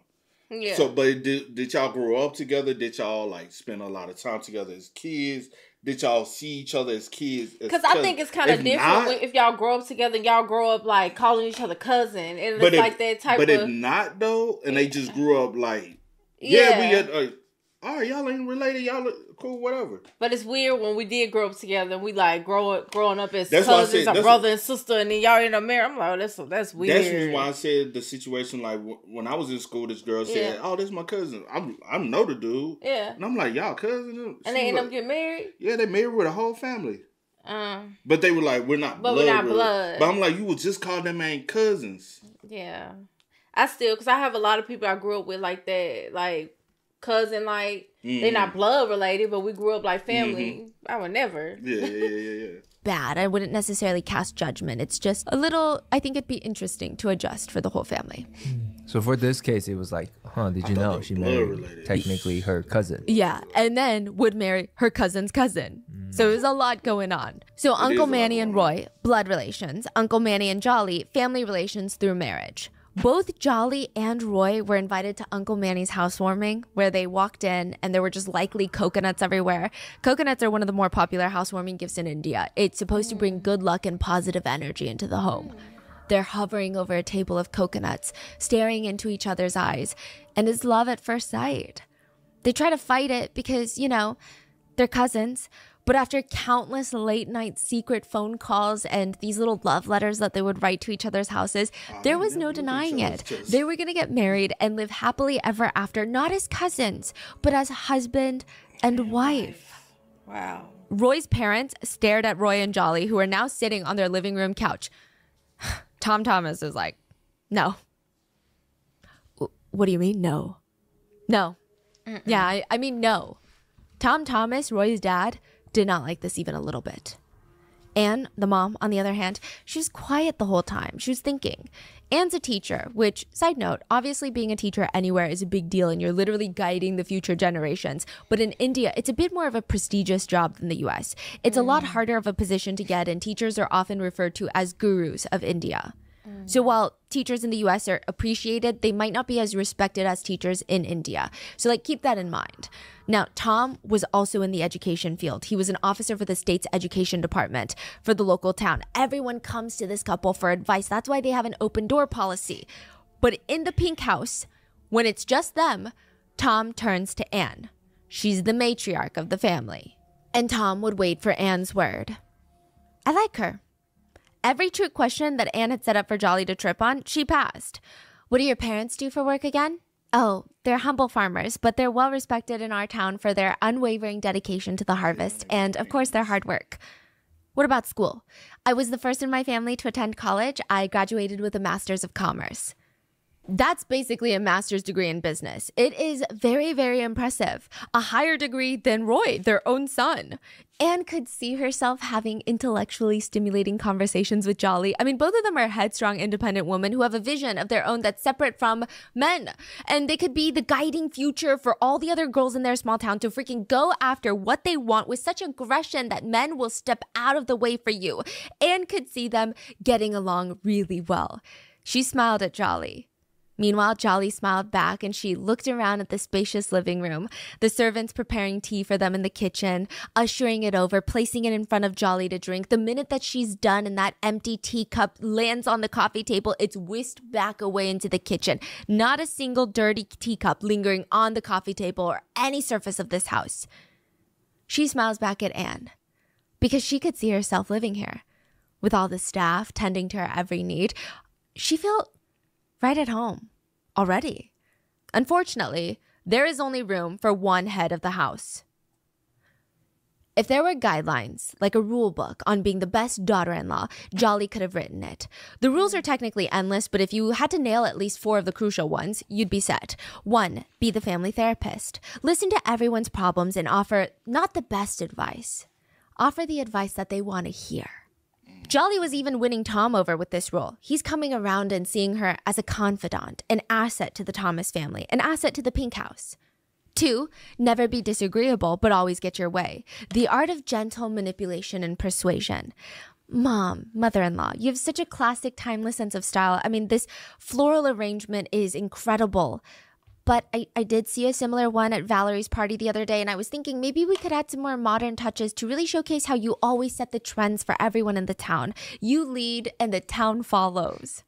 Yeah. So, but did y'all grow up together? Did y'all, like, spend a lot of time together as kids? Did y'all see each other as kids? Because I think it's kind of different if y'all grow up together and y'all grow up, like, calling each other cousin. And it's like that type of... But if not, though, and they just grew up, like... Yeah, we get all right, y'all ain't related, y'all cool, whatever. But it's weird when we did grow up together and we like growing up as cousins, or brother and sister, and then y'all end up married. I'm like, oh, that's weird. That's why I said the situation, like when I was in school, this girl said, "Oh, this is my cousin." I know the dude. Yeah. And I'm like, y'all cousins? And they end up getting married? Yeah, they married with a whole family. But they were like, we're not blood. But we're not blood. But I'm like, you would just call them cousins. Yeah. Because I have a lot of people I grew up with like that, like cousin, like they're not blood related, but we grew up like family. I would never. Yeah. Bad. I wouldn't necessarily cast judgment. It's just a little, I think it'd be interesting to adjust for the whole family. So for this case, it was like, did you know she married technically her cousin? Yeah, and then would marry her cousin's cousin. So there's a lot going on. So Uncle Manny and Roy, blood relations. Uncle Manny and Jolly, family relations through marriage. Both Jolly and Roy were invited to Uncle Manny's housewarming, where they walked in and there were just likely coconuts everywhere. Coconuts are one of the more popular housewarming gifts in India. It's supposed to bring good luck and positive energy into the home. They're hovering over a table of coconuts, staring into each other's eyes, and it's love at first sight. They try to fight it because, they're cousins. But after countless late-night secret phone calls and these little love letters that they would write to each other's houses, there was no denying it. They were going to get married and live happily ever after, not as cousins, but as husband and wife. Wow. Roy's parents stared at Roy and Jolly, who are now sitting on their living room couch. Tom Thomas is like, no. What do you mean, no? No. Yeah, I mean, no. Tom Thomas, Roy's dad, did not like this even a little bit. Anne, the mom, on the other hand, she was quiet the whole time. She was thinking. Anne's a teacher, which, side note, obviously being a teacher anywhere is a big deal and you're literally guiding the future generations. But in India, it's a bit more of a prestigious job than the US. It's a lot harder of a position to get, and teachers are often referred to as gurus of India. So while teachers in the US are appreciated, they might not be as respected as teachers in India. So keep that in mind. Now, Tom was also in the education field. He was an officer for the state's education department for the local town. Everyone comes to this couple for advice. That's why they have an open door policy. But in the pink house, when it's just them, Tom turns to Anne. She's the matriarch of the family. And Tom would wait for Anne's word. I like her. Every trick question that Anne had set up for Jolly to trip on, she passed. What do your parents do for work again? Oh, they're humble farmers, but they're well respected in our town for their unwavering dedication to the harvest and, of course, their hard work. What about school? I was the first in my family to attend college. I graduated with a Master's of Commerce. That's basically a master's degree in business. It is very, very impressive. A higher degree than Roy, their own son. Anne could see herself having intellectually stimulating conversations with Jolly. I mean, both of them are headstrong, independent women who have a vision of their own that's separate from men. And they could be the guiding future for all the other girls in their small town to freaking go after what they want with such aggression that men will step out of the way for you. Anne could see them getting along really well. She smiled at Jolly. Meanwhile, Jolly smiled back and she looked around at the spacious living room, the servants preparing tea for them in the kitchen, ushering it over, placing it in front of Jolly to drink. The minute that she's done and that empty teacup lands on the coffee table, it's whisked back away into the kitchen. Not a single dirty teacup lingering on the coffee table or any surface of this house. She smiles back at Anne because she could see herself living here with all the staff tending to her every need. She felt right at home already. Unfortunately, there is only room for one head of the house. If there were guidelines, like a rule book on being the best daughter-in-law, Jolly could have written it. The rules are technically endless, but if you had to nail at least 4 of the crucial ones, you'd be set. 1, be the family therapist. Listen to everyone's problems and offer not the best advice. Offer the advice that they want to hear. Jolly was even winning Tom over with this role. He's coming around and seeing her as a confidant, an asset to the Thomas family, an asset to the pink house. 2, never be disagreeable, but always get your way. The art of gentle manipulation and persuasion. Mom, mother-in-law, you have such a classic, timeless sense of style. I mean, this floral arrangement is incredible. But I did see a similar one at Valerie's party the other day, and I was thinking maybe we could add some more modern touches to really showcase how you always set the trends for everyone in the town. You lead and the town follows.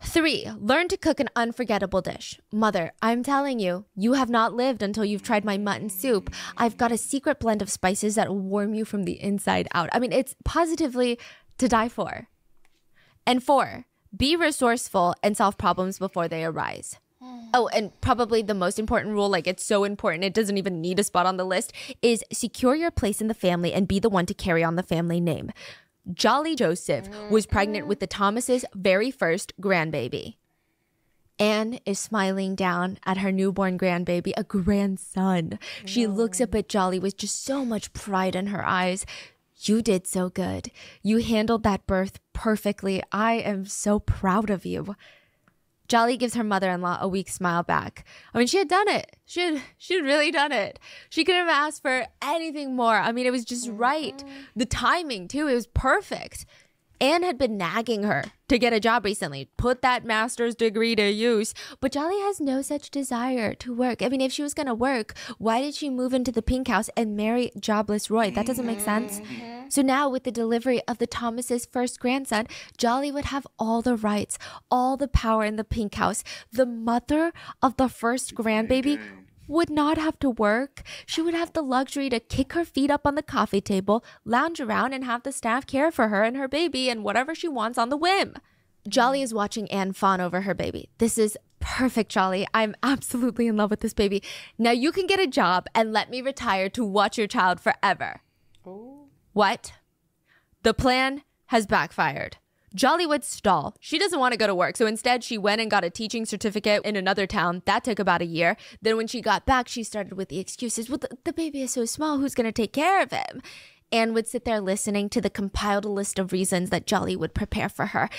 3, learn to cook an unforgettable dish. Mother, I'm telling you, you have not lived until you've tried my mutton soup. I've got a secret blend of spices that will warm you from the inside out. I mean, it's positively to die for. And 4, be resourceful and solve problems before they arise. Oh, and probably the most important rule, like it's so important, it doesn't even need a spot on the list, is secure your place in the family and be the one to carry on the family name. Jolly Joseph was pregnant with the Thomases' very first grandbaby. Anne is smiling down at her newborn grandbaby, a grandson. She looks up at Jolly with just so much pride in her eyes. You did so good. You handled that birth perfectly. I am so proud of you. Jolly gives her mother-in-law a weak smile back. I mean, she had done it. She had really done it. She couldn't have asked for anything more. I mean, it was just right. The timing, too, it was perfect. Anne had been nagging her to get a job recently. Put that master's degree to use. But Jolly has no such desire to work. I mean, if she was going to work, why did she move into the pink house and marry jobless Roy? That doesn't make sense. So now with the delivery of the Thomases' first grandson, Jolly would have all the rights, all the power in the pink house. The mother of the first grandbaby would not have to work. She would have the luxury to kick her feet up on the coffee table, lounge around, and have the staff care for her and her baby and whatever she wants on the whim. Jolly is watching Anne fawn over her baby. This is perfect, Jolly. I'm absolutely in love with this baby. Now you can get a job and let me retire to watch your child forever. What? The plan has backfired. Jolly would stall. She doesn't want to go to work, so instead she went and got a teaching certificate in another town. That took about a year. Then when she got back, she started with the excuses. Well, the baby is so small, who's going to take care of him? Anne would sit there listening to the compiled list of reasons that Jolly would prepare for her,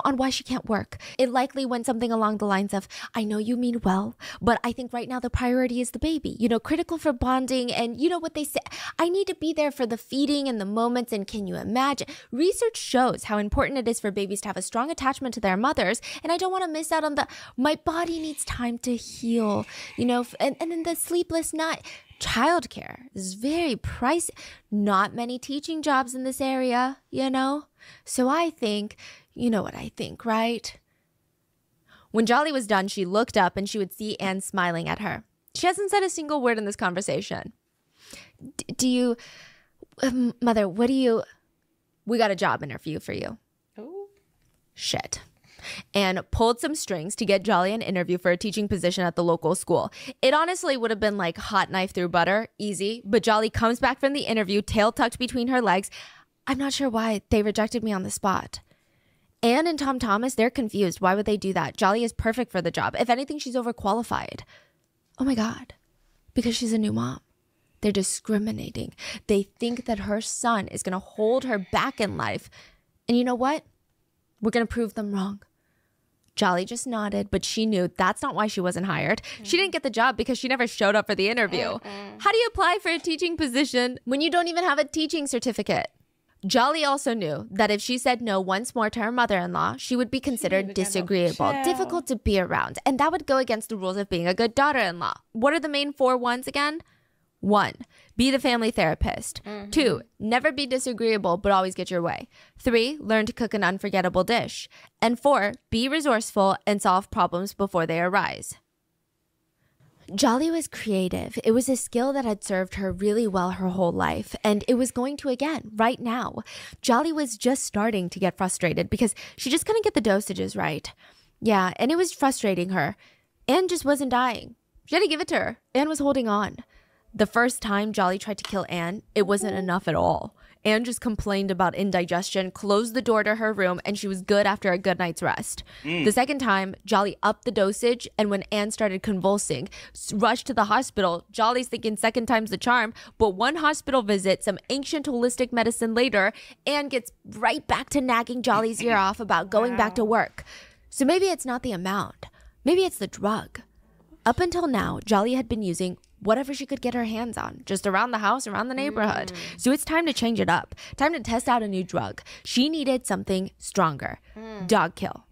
on why she can't work. It likely went something along the lines of, I know you mean well, but I think right now the priority is the baby, critical for bonding. And you know what they say, I need to be there for the feeding and the moments. And can you imagine? Research shows how important it is for babies to have a strong attachment to their mothers. And I don't want to miss out on my body needs time to heal, and then the sleepless night. Childcare is very pricey. Not many teaching jobs in this area, So I think, you know what I think, right? When Jolly was done, she looked up and she would see Anne smiling at her. She hasn't said a single word in this conversation. Mother, we got a job interview for you. Oh. Shit. Anne pulled some strings to get Jolly an interview for a teaching position at the local school. It honestly would have been like hot knife through butter, easy, but Jolly comes back from the interview, tail tucked between her legs. I'm not sure why they rejected me on the spot. Anne and Tom Thomas, they're confused. Why would they do that? Jolly is perfect for the job. If anything, she's overqualified. Oh my God. Because she's a new mom. They're discriminating. They think that her son is going to hold her back in life. And you know what? We're going to prove them wrong. Jolly just nodded, but she knew that's not why she wasn't hired. She didn't get the job because she never showed up for the interview. How do you apply for a teaching position when you don't even have a teaching certificate? Jolly also knew that if she said no once more to her mother-in-law, she would be considered disagreeable, difficult to be around, and that would go against the rules of being a good daughter-in-law. What are the main 4 ones again? 1, be the family therapist. 2, never be disagreeable, but always get your way. 3, learn to cook an unforgettable dish. And 4, be resourceful and solve problems before they arise. Jolly was creative. It was a skill that had served her really well her whole life, and it was going to again, right now. Jolly was just starting to get frustrated because she just couldn't get the dosages right. Yeah, and it was frustrating her. Anne just wasn't dying. She had to give it to her. Anne was holding on. The first time Jolly tried to kill Anne, it wasn't enough at all. Anne just complained about indigestion, closed the door to her room, and she was good after a good night's rest. The second time, Jolly upped the dosage, and when Anne started convulsing, rushed to the hospital. Jolly's thinking second time's the charm, but one hospital visit, some ancient holistic medicine later, Anne gets right back to nagging Jolly's ear off about going back to work. So maybe it's not the amount. Maybe it's the drug. Up until now, Jolly had been using whatever she could get her hands on, just around the house, around the neighborhood. So it's time to change it up. Time to test out a new drug. She needed something stronger. Dog kill.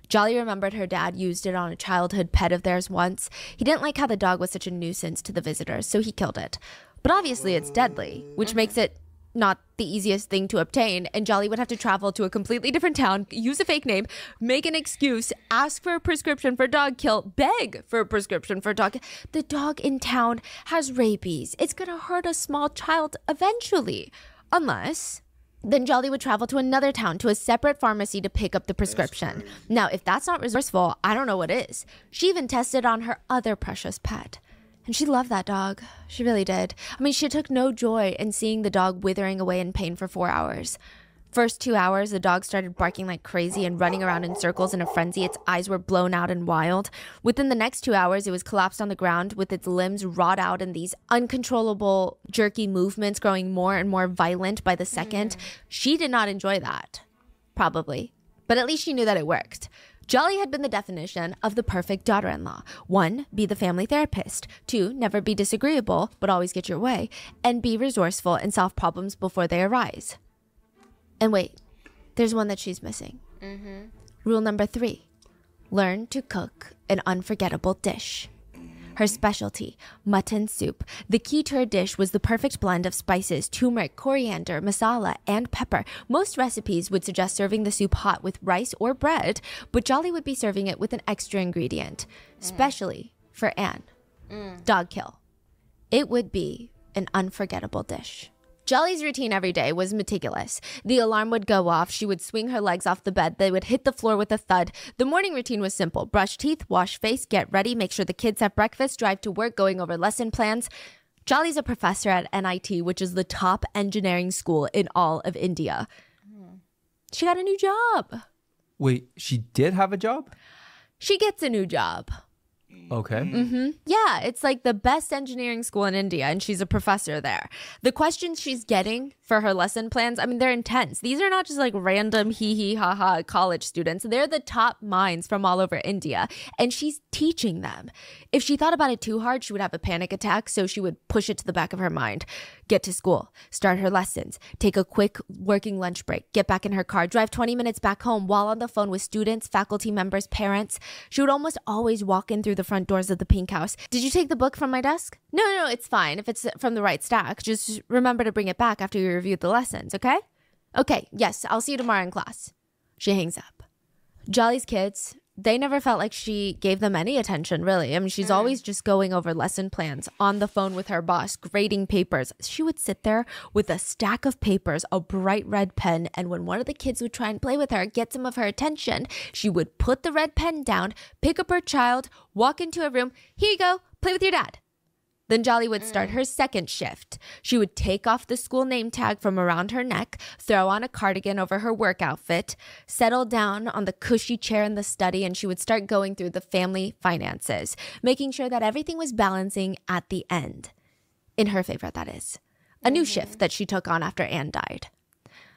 Jolly remembered her dad used it on a childhood pet of theirs once. He didn't like how the dog was such a nuisance to the visitors, so he killed it. But obviously it's deadly, which makes it not the easiest thing to obtain, and Jolly would have to travel to a completely different town, use a fake name, make an excuse, ask for a prescription for dog kill, beg for a prescription for dog kill. The dog in town has rabies. It's gonna hurt a small child eventually. Unless, then Jolly would travel to another town, to a separate pharmacy to pick up the prescription. Now, if that's not resourceful, I don't know what is. She even tested on her other precious pet. And she loved that dog. She really did. I mean, she took no joy in seeing the dog withering away in pain for 4 hours. First 2 hours, the dog started barking like crazy and running around in circles in a frenzy. Its eyes were blown out and wild. Within the next 2 hours, it was collapsed on the ground with its limbs wrought out in these uncontrollable, jerky movements growing more and more violent by the second. She did not enjoy that. Probably. But at least she knew that it worked. Jolly had been the definition of the perfect daughter-in-law. 1, be the family therapist. 2, never be disagreeable, but always get your way. And be resourceful and solve problems before they arise. And wait, there's one that she's missing. Rule number 3, learn to cook an unforgettable dish. Her specialty, mutton soup. The key to her dish was the perfect blend of spices, turmeric, coriander, masala, and pepper. Most recipes would suggest serving the soup hot with rice or bread, but Jolly would be serving it with an extra ingredient, especially for Anne. Dog kill. It would be an unforgettable dish. Jolly's routine every day was meticulous. The alarm would go off. She would swing her legs off the bed. They would hit the floor with a thud. The morning routine was simple. Brush teeth, wash face, get ready, make sure the kids have breakfast, drive to work, going over lesson plans. Jolly's a professor at NIT, which is the top engineering school in all of India. She got a new job. Wait, she did have a job? She gets a new job. Okay. Yeah, it's like the best engineering school in India, and she's a professor there. The questions she's getting for her lesson plans, I mean, they're intense. These are not just like random hee ha ha college students. They're the top minds from all over India, and she's teaching them. If she thought about it too hard, she would have a panic attack, so she would push it to the back of her mind. Get to school, start her lessons, take a quick working lunch break, get back in her car, drive 20 minutes back home while on the phone with students, faculty members, parents. She would almost always walk in through the front doors of the Pink House. Did you take the book from my desk? No, it's fine if it's from the right stack. Just remember to bring it back after you reviewed the lessons, okay? Okay, yes, I'll see you tomorrow in class. She hangs up. Jolly's kids, they never felt like she gave them any attention, really. I mean, she's always just going over lesson plans, on the phone with her boss, grading papers. She would sit there with a stack of papers, a bright red pen, and when one of the kids would try and play with her, get some of her attention, she would put the red pen down, pick up her child, walk into a room, here you go, play with your dad. Then Jolly would start her second shift. She would take off the school name tag from around her neck, throw on a cardigan over her work outfit, settle down on the cushy chair in the study, and she would start going through the family finances, making sure that everything was balancing at the end. In her favor, that is. A new shift that she took on after Anne died.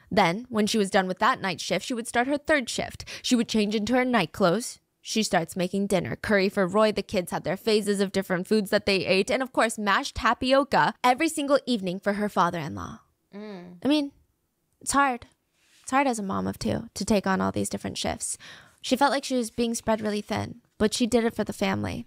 Then, when she was done with that night shift, she would start her third shift. She would change into her night clothes. She starts making dinner, curry for Roy. The kids had their phases of different foods that they ate, and of course, mashed tapioca every single evening for her father-in-law. I mean, it's hard. It's hard as a mom of two to take on all these different shifts. She felt like she was being spread really thin, but she did it for the family.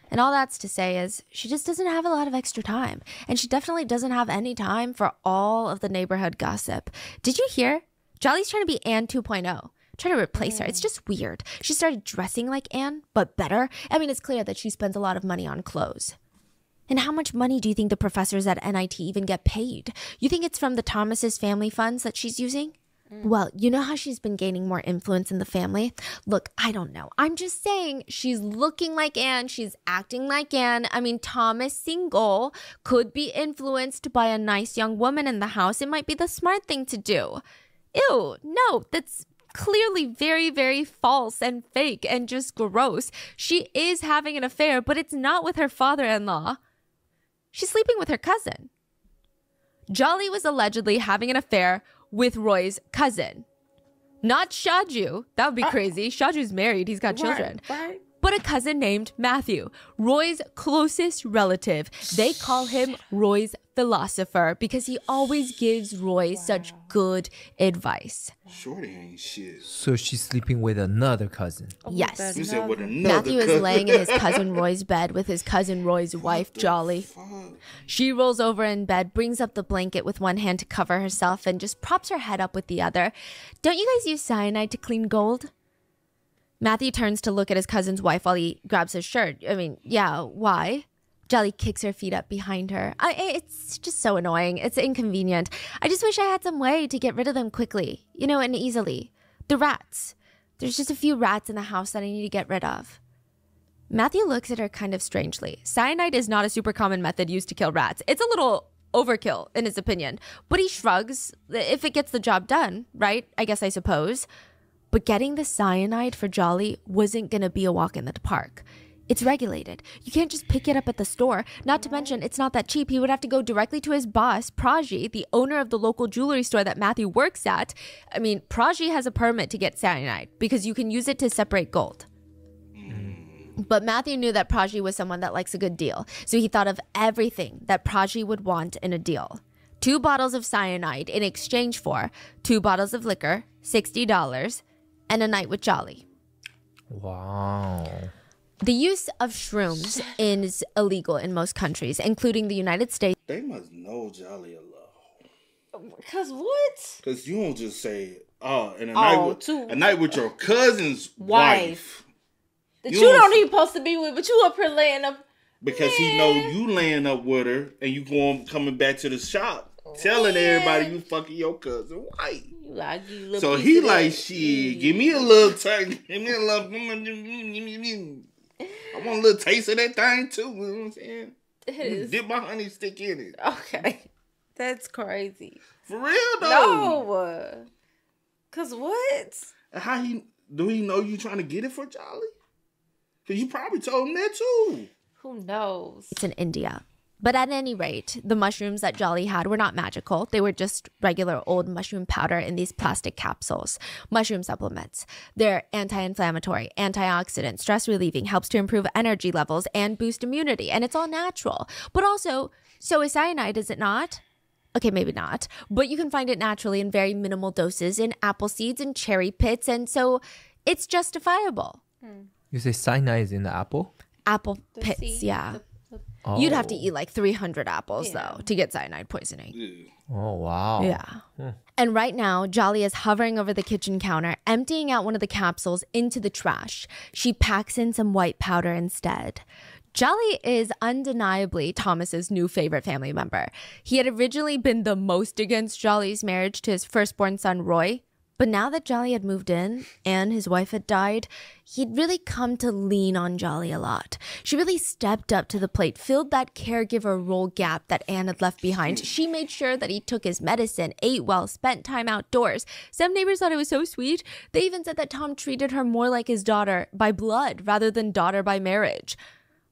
And all that's to say is she just doesn't have a lot of extra time, and she definitely doesn't have any time for all of the neighborhood gossip. Did you hear? Jolly's trying to be Anne 2.0. Trying to replace her. It's just weird. She started dressing like Anne, but better. I mean, it's clear that she spends a lot of money on clothes. And how much money do you think the professors at NIT even get paid? You think it's from the Thomas's family funds that she's using? Well, you know how she's been gaining more influence in the family? Look, I don't know. I'm just saying she's looking like Anne. She's acting like Anne. I mean, Thomas Single could be influenced by a nice young woman in the house. It might be the smart thing to do. Ew, no, that's clearly very, very false and fake and just gross. She is having an affair, but it's not with her father-in-law. She's sleeping with her cousin. Jolly was allegedly having an affair with Roy's cousin. Not Shaju. That would be crazy. Shaju's married. He's got children. Right. But a cousin named Matthew, Roy's closest relative. They call him Roy's philosopher because he always gives Roy such good advice. Shorty ain't shit. So she's sleeping with another cousin. Yes. You said with another Matthew is cousin. laying in his cousin Roy's bed with his cousin Roy's wife, Jolly. She rolls over in bed, brings up the blanket with one hand to cover herself, and just props her head up with the other. Don't you guys use cyanide to clean gold? Matthew turns to look at his cousin's wife while he grabs his shirt. I mean, yeah, why? Jolly kicks her feet up behind her. It's just so annoying. It's inconvenient. I just wish I had some way to get rid of them quickly, and easily. The rats. There's just a few rats in the house that I need to get rid of. Matthew looks at her kind of strangely. Cyanide is not a super common method used to kill rats. It's a little overkill, in his opinion. But he shrugs. If it gets the job done, right? I suppose. But getting the cyanide for Jolly wasn't going to be a walk in the park. It's regulated. You can't just pick it up at the store. Not to mention, it's not that cheap. He would have to go directly to his boss, Praji, the owner of the local jewelry store that Matthew works at. I mean, Praji has a permit to get cyanide because you can use it to separate gold. But Matthew knew that Praji was someone that likes a good deal. So he thought of everything that Praji would want in a deal. 2 bottles of cyanide in exchange for 2 bottles of liquor, $60, and a night with Jolly. Wow. The use of shrooms is illegal in most countries, including the United States. They must know Jolly a lot. Because what? Because you don't just say, and a night with your cousin's wife. That you don't even supposed to be with, but you up here laying up. Because he know you laying up with her and you coming back to the shop telling everybody you fucking your cousin wife. So he like, shit, give me a little turn. Give me a little. I want a little taste of that thing too. You know what I'm saying? Dip my honey stick in it. Okay. That's crazy. For real though. No. Cause what? Do he know you trying to get it for Jolly? Because you probably told him that too. Who knows? It's in India. But at any rate, the mushrooms that Jolly had were not magical. They were just regular old mushroom powder in these plastic capsules. Mushroom supplements. They're anti-inflammatory, antioxidant, stress relieving, helps to improve energy levels and boost immunity. And it's all natural. But also, so is cyanide, is it not? Okay, maybe not. But you can find it naturally in very minimal doses in apple seeds and cherry pits. And so it's justifiable. You say cyanide is in the apple? Apple The pits, seed, yeah. Oh. You'd have to eat like 300 apples, Yeah. though, to get cyanide poisoning. Yeah. Oh, wow. Yeah. And right now, Jolly is hovering over the kitchen counter, emptying out one of the capsules into the trash. She packs in some white powder instead. Jolly is undeniably Thomas's new favorite family member. He had originally been the most against Jolly's marriage to his firstborn son, Roy. But now that Jolly had moved in and his wife had died, he'd really come to lean on Jolly a lot. She really stepped up to the plate, filled that caregiver role gap that Anne had left behind. She made sure that he took his medicine, ate well, spent time outdoors. Some neighbors thought it was so sweet. They even said that Tom treated her more like his daughter by blood rather than daughter by marriage.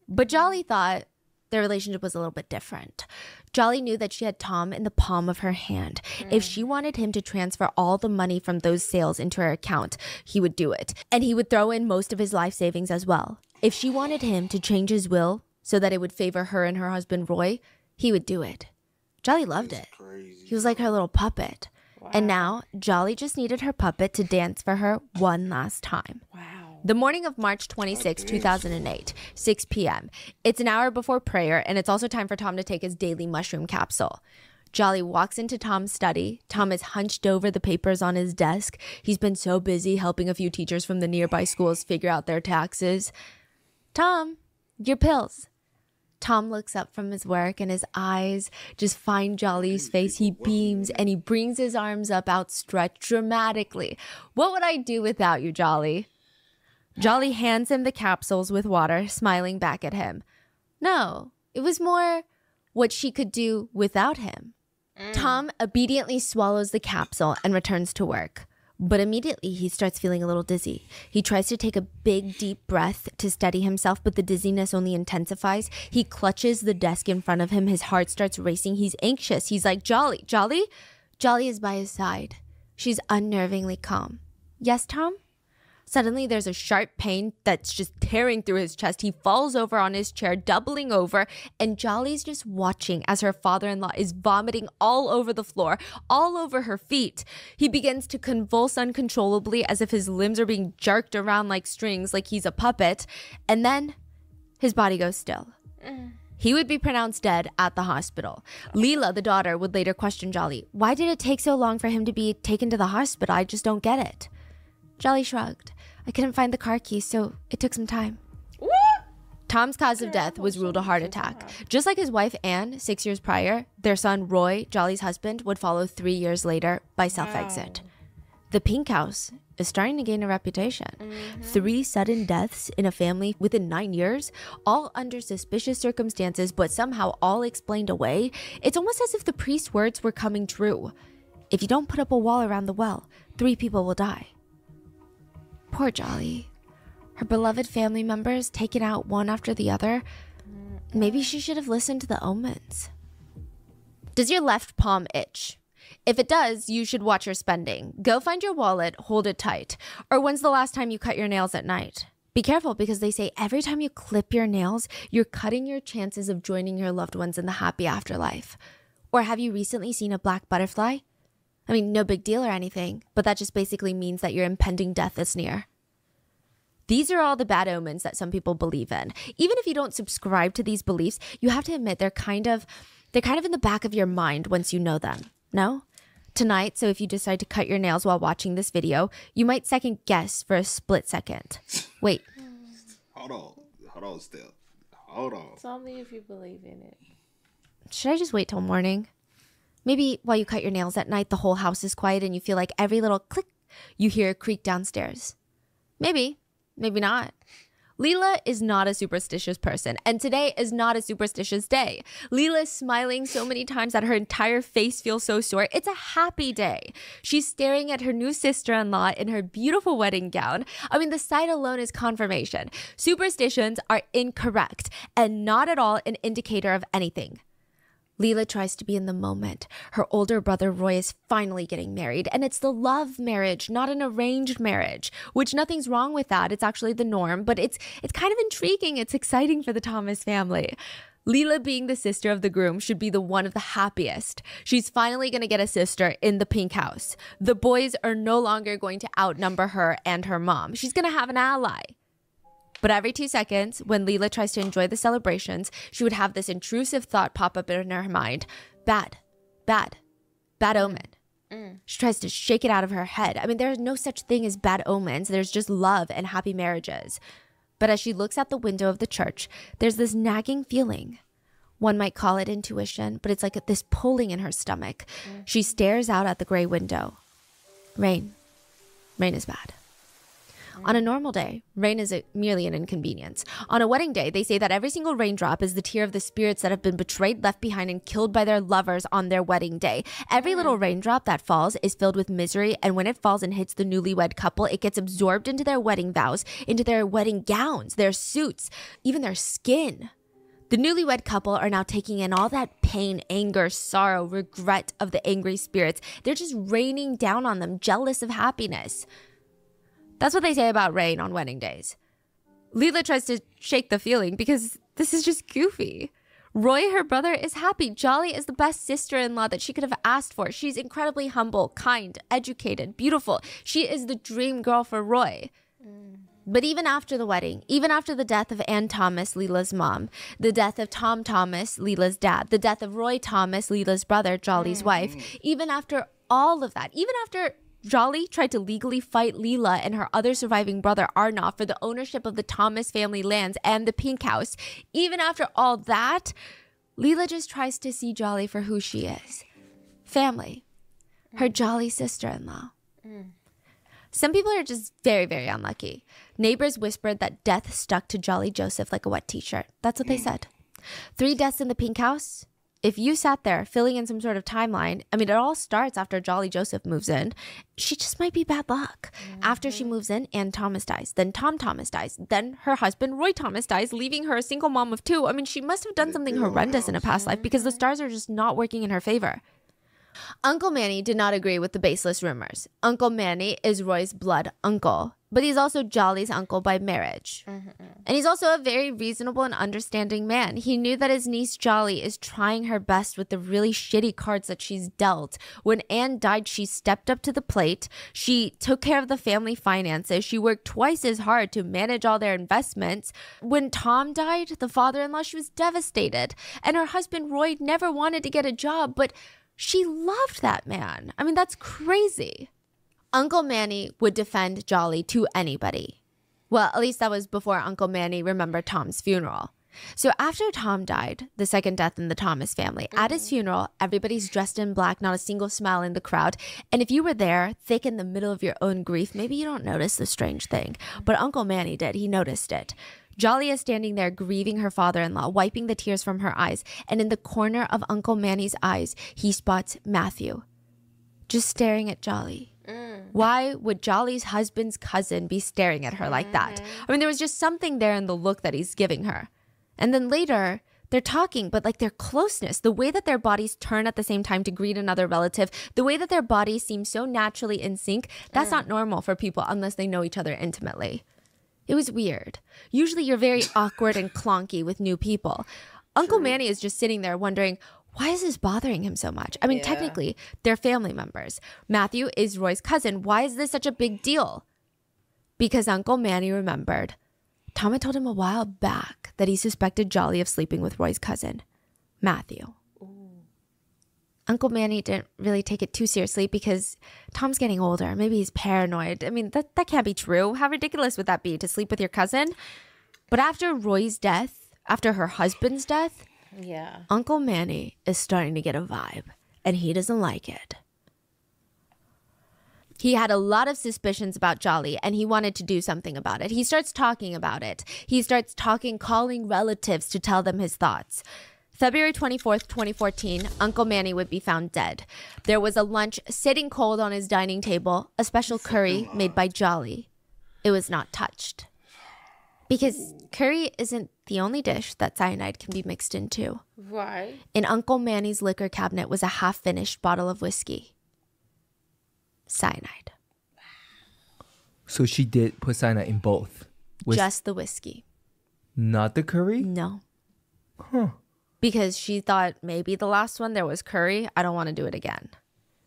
But Jolly thought their relationship was a little bit different. Jolly knew that she had Tom in the palm of her hand. If she wanted him to transfer all the money from those sales into her account, he would do it. And he would throw in most of his life savings as well. If she wanted him to change his will so that it would favor her and her husband, Roy, he would do it. Jolly loved it. Crazy. He was like her little puppet. And now, Jolly just needed her puppet to dance for her one last time. Wow. The morning of March 26, 2008, 6 p.m. It's an hour before prayer, and it's also time for Tom to take his daily mushroom capsule. Jolly walks into Tom's study. Tom is hunched over the papers on his desk. He's been so busy helping a few teachers from the nearby schools figure out their taxes. Tom, your pills. Tom looks up from his work and his eyes just find Jolly's face. He beams and he brings his arms up outstretched dramatically. What would I do without you, Jolly? Jolly hands him the capsules with water, smiling back at him. No, it was more what she could do without him. Tom obediently swallows the capsule and returns to work. But immediately he starts feeling a little dizzy. He tries to take a big, deep breath to steady himself, but the dizziness only intensifies. He clutches the desk in front of him. His heart starts racing. He's anxious. He's like, Jolly, Jolly? Jolly is by his side. She's unnervingly calm. Yes, Tom? Suddenly, there's a sharp pain that's just tearing through his chest. He falls over on his chair, doubling over, and Jolly's just watching as her father-in-law is vomiting all over the floor, all over her feet. He begins to convulse uncontrollably as if his limbs are being jerked around like strings, like he's a puppet, and then his body goes still. He would be pronounced dead at the hospital. Leela, the daughter, would later question Jolly. Why did it take so long for him to be taken to the hospital? I just don't get it. Jolly shrugged. I couldn't find the car keys, so it took some time. What? Tom's cause of death was ruled a heart attack. Just like his wife Anne 6 years prior, their son Roy, Jolly's husband, would follow 3 years later by self-exit. The Pink House is starting to gain a reputation. 3 sudden deaths in a family within 9 years, all under suspicious circumstances, but somehow all explained away. It's almost as if the priest's words were coming true. If you don't put up a wall around the well, 3 people will die. Poor Jolly. Her beloved family members taken out one after the other. Maybe she should have listened to the omens. Does your left palm itch? If it does, you should watch your spending. Go find your wallet, hold it tight. Or when's the last time you cut your nails at night? Be careful because they say every time you clip your nails, you're cutting your chances of joining your loved ones in the happy afterlife. Or have you recently seen a black butterfly? I mean, no big deal or anything, but that just basically means that your impending death is near. These are all the bad omens that some people believe in. Even if you don't subscribe to these beliefs, you have to admit they're kind of in the back of your mind once you know them. No? Tonight, so if you decide to cut your nails while watching this video, you might second guess for a split second. Wait. Hold on, Steph. Hold on. It's only if you believe in it. Should I just wait till morning? Maybe while you cut your nails at night, the whole house is quiet and you feel like every little click, you hear a creak downstairs. Maybe not. Leela is not a superstitious person, and today is not a superstitious day. Leela is smiling so many times that her entire face feels so sore. It's a happy day. She's staring at her new sister-in-law in her beautiful wedding gown. I mean, the sight alone is confirmation. Superstitions are incorrect and not at all an indicator of anything. Leela tries to be in the moment. Her older brother Roy is finally getting married, and it's the love marriage, not an arranged marriage, which nothing's wrong with that. It's actually the norm, but it's kind of intriguing. It's exciting for the Thomas family. Leela, being the sister of the groom, should be the one of the happiest. She's finally going to get a sister in the pink house. The boys are no longer going to outnumber her and her mom. She's going to have an ally. But every 2 seconds, when Leela tries to enjoy the celebrations, she would have this intrusive thought pop up in her mind. Bad omen. She tries to shake it out of her head. I mean, there's no such thing as bad omens. There's just love and happy marriages. But as she looks out the window of the church, there's this nagging feeling. One might call it intuition, but it's like this pulling in her stomach. She stares out at the gray window. Rain. Rain is bad. On a normal day, rain is merely an inconvenience. On a wedding day, they say that every single raindrop is the tear of the spirits that have been betrayed, left behind, and killed by their lovers on their wedding day. Every little raindrop that falls is filled with misery, and when it falls and hits the newlywed couple, it gets absorbed into their wedding vows, into their wedding gowns, their suits, even their skin. The newlywed couple are now taking in all that pain, anger, sorrow, regret of the angry spirits. They're just raining down on them, jealous of happiness. That's what they say about rain on wedding days. Leela tries to shake the feeling because this is just goofy. Roy, her brother, is happy. Jolly is the best sister-in-law that she could have asked for. She's incredibly humble, kind, educated, beautiful. She is the dream girl for Roy. But even after the wedding, even after the death of Ann Thomas, Leela's mom, the death of Tom Thomas, Leela's dad, the death of Roy Thomas, Leela's brother, Jolly's wife, even after all of that, even after Jolly tried to legally fight Leela and her other surviving brother Arnulf for the ownership of the Thomas family lands and the pink house, even after all that, Leela just tries to see Jolly for who she is. Family. Her jolly sister-in-law. Some people are just very, very unlucky. Neighbors whispered that death stuck to Jolly Joseph like a wet t-shirt. That's what they said. 3 deaths in the pink house. If you sat there filling in some sort of timeline, I mean, it all starts after Jolly Joseph moves in. She just might be bad luck. After she moves in, Ann Thomas dies. Then Tom Thomas dies. Then her husband, Roy Thomas, dies, leaving her a single mom of 2. I mean, she must have done something horrendous in a past life because the stars are just not working in her favor. Uncle Manny did not agree with the baseless rumors. Uncle Manny is Roy's blood uncle, but he's also Jolly's uncle by marriage. And he's also a very reasonable and understanding man. He knew that his niece Jolly is trying her best with the really shitty cards that she's dealt. When Anne died, she stepped up to the plate. She took care of the family finances. She worked twice as hard to manage all their investments. When Tom died, the father-in-law, she was devastated. And her husband Roy never wanted to get a job, but she loved that man. I mean, that's crazy. Uncle Manny would defend Jolly to anybody. Well, at least that was before Uncle Manny remembered Tom's funeral. So after Tom died, the second death in the Thomas family, at his funeral, everybody's dressed in black, not a single smile in the crowd. And if you were there, thick in the middle of your own grief, maybe you don't notice the strange thing. But Uncle Manny did. He noticed it. Jolly is standing there grieving her father-in-law, wiping the tears from her eyes. And in the corner of Uncle Manny's eyes, he spots Matthew, just staring at Jolly. Why would Jolly's husband's cousin be staring at her like that? I mean, there was just something there in the look that he's giving her. And then later, they're talking, but like their closeness, the way that their bodies turn at the same time to greet another relative, the way that their bodies seem so naturally in sync, that's not normal for people unless they know each other intimately. It was weird. Usually you're very awkward and clunky with new people. Uncle Manny is just sitting there wondering, why is this bothering him so much? I mean, technically, they're family members. Matthew is Roy's cousin. Why is this such a big deal? Because Uncle Manny remembered. Tom had told him a while back that he suspected Jolly of sleeping with Roy's cousin, Matthew. Uncle Manny didn't really take it too seriously because Tom's getting older. Maybe he's paranoid. I mean, that can't be true. How ridiculous would that be to sleep with your cousin? But after Roy's death, after her husband's death, Uncle Manny is starting to get a vibe, and he doesn't like it. He had a lot of suspicions about Jolly, and he wanted to do something about it. He starts talking about it. He starts calling relatives to tell them his thoughts. February 24th, 2014, Uncle Manny would be found dead. There was a lunch sitting cold on his dining table, a special curry made by Jolly. It was not touched. Because curry isn't the only dish that cyanide can be mixed into. Right. In Uncle Manny's liquor cabinet was a half-finished bottle of whiskey. Cyanide. So she did put cyanide in both. Just the whiskey. Not the curry? No. Huh. Because she thought maybe the last one there was curry. I don't want to do it again.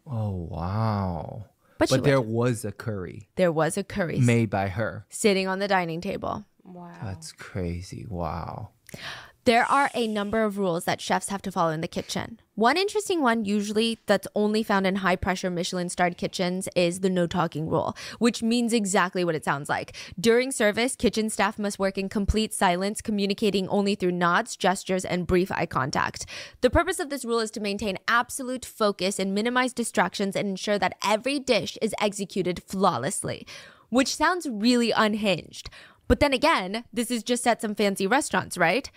Oh, wow. But there was a curry There was a curry made by her. sitting on the dining table. Wow. That's crazy. Wow. There are a number of rules that chefs have to follow in the kitchen. One interesting one, usually that's only found in high-pressure Michelin-starred kitchens, is the no-talking rule, which means exactly what it sounds like. During service, kitchen staff must work in complete silence, communicating only through nods, gestures, and brief eye contact. The purpose of this rule is to maintain absolute focus and minimize distractions and ensure that every dish is executed flawlessly, which sounds really unhinged. But then again, this is just at some fancy restaurants, right?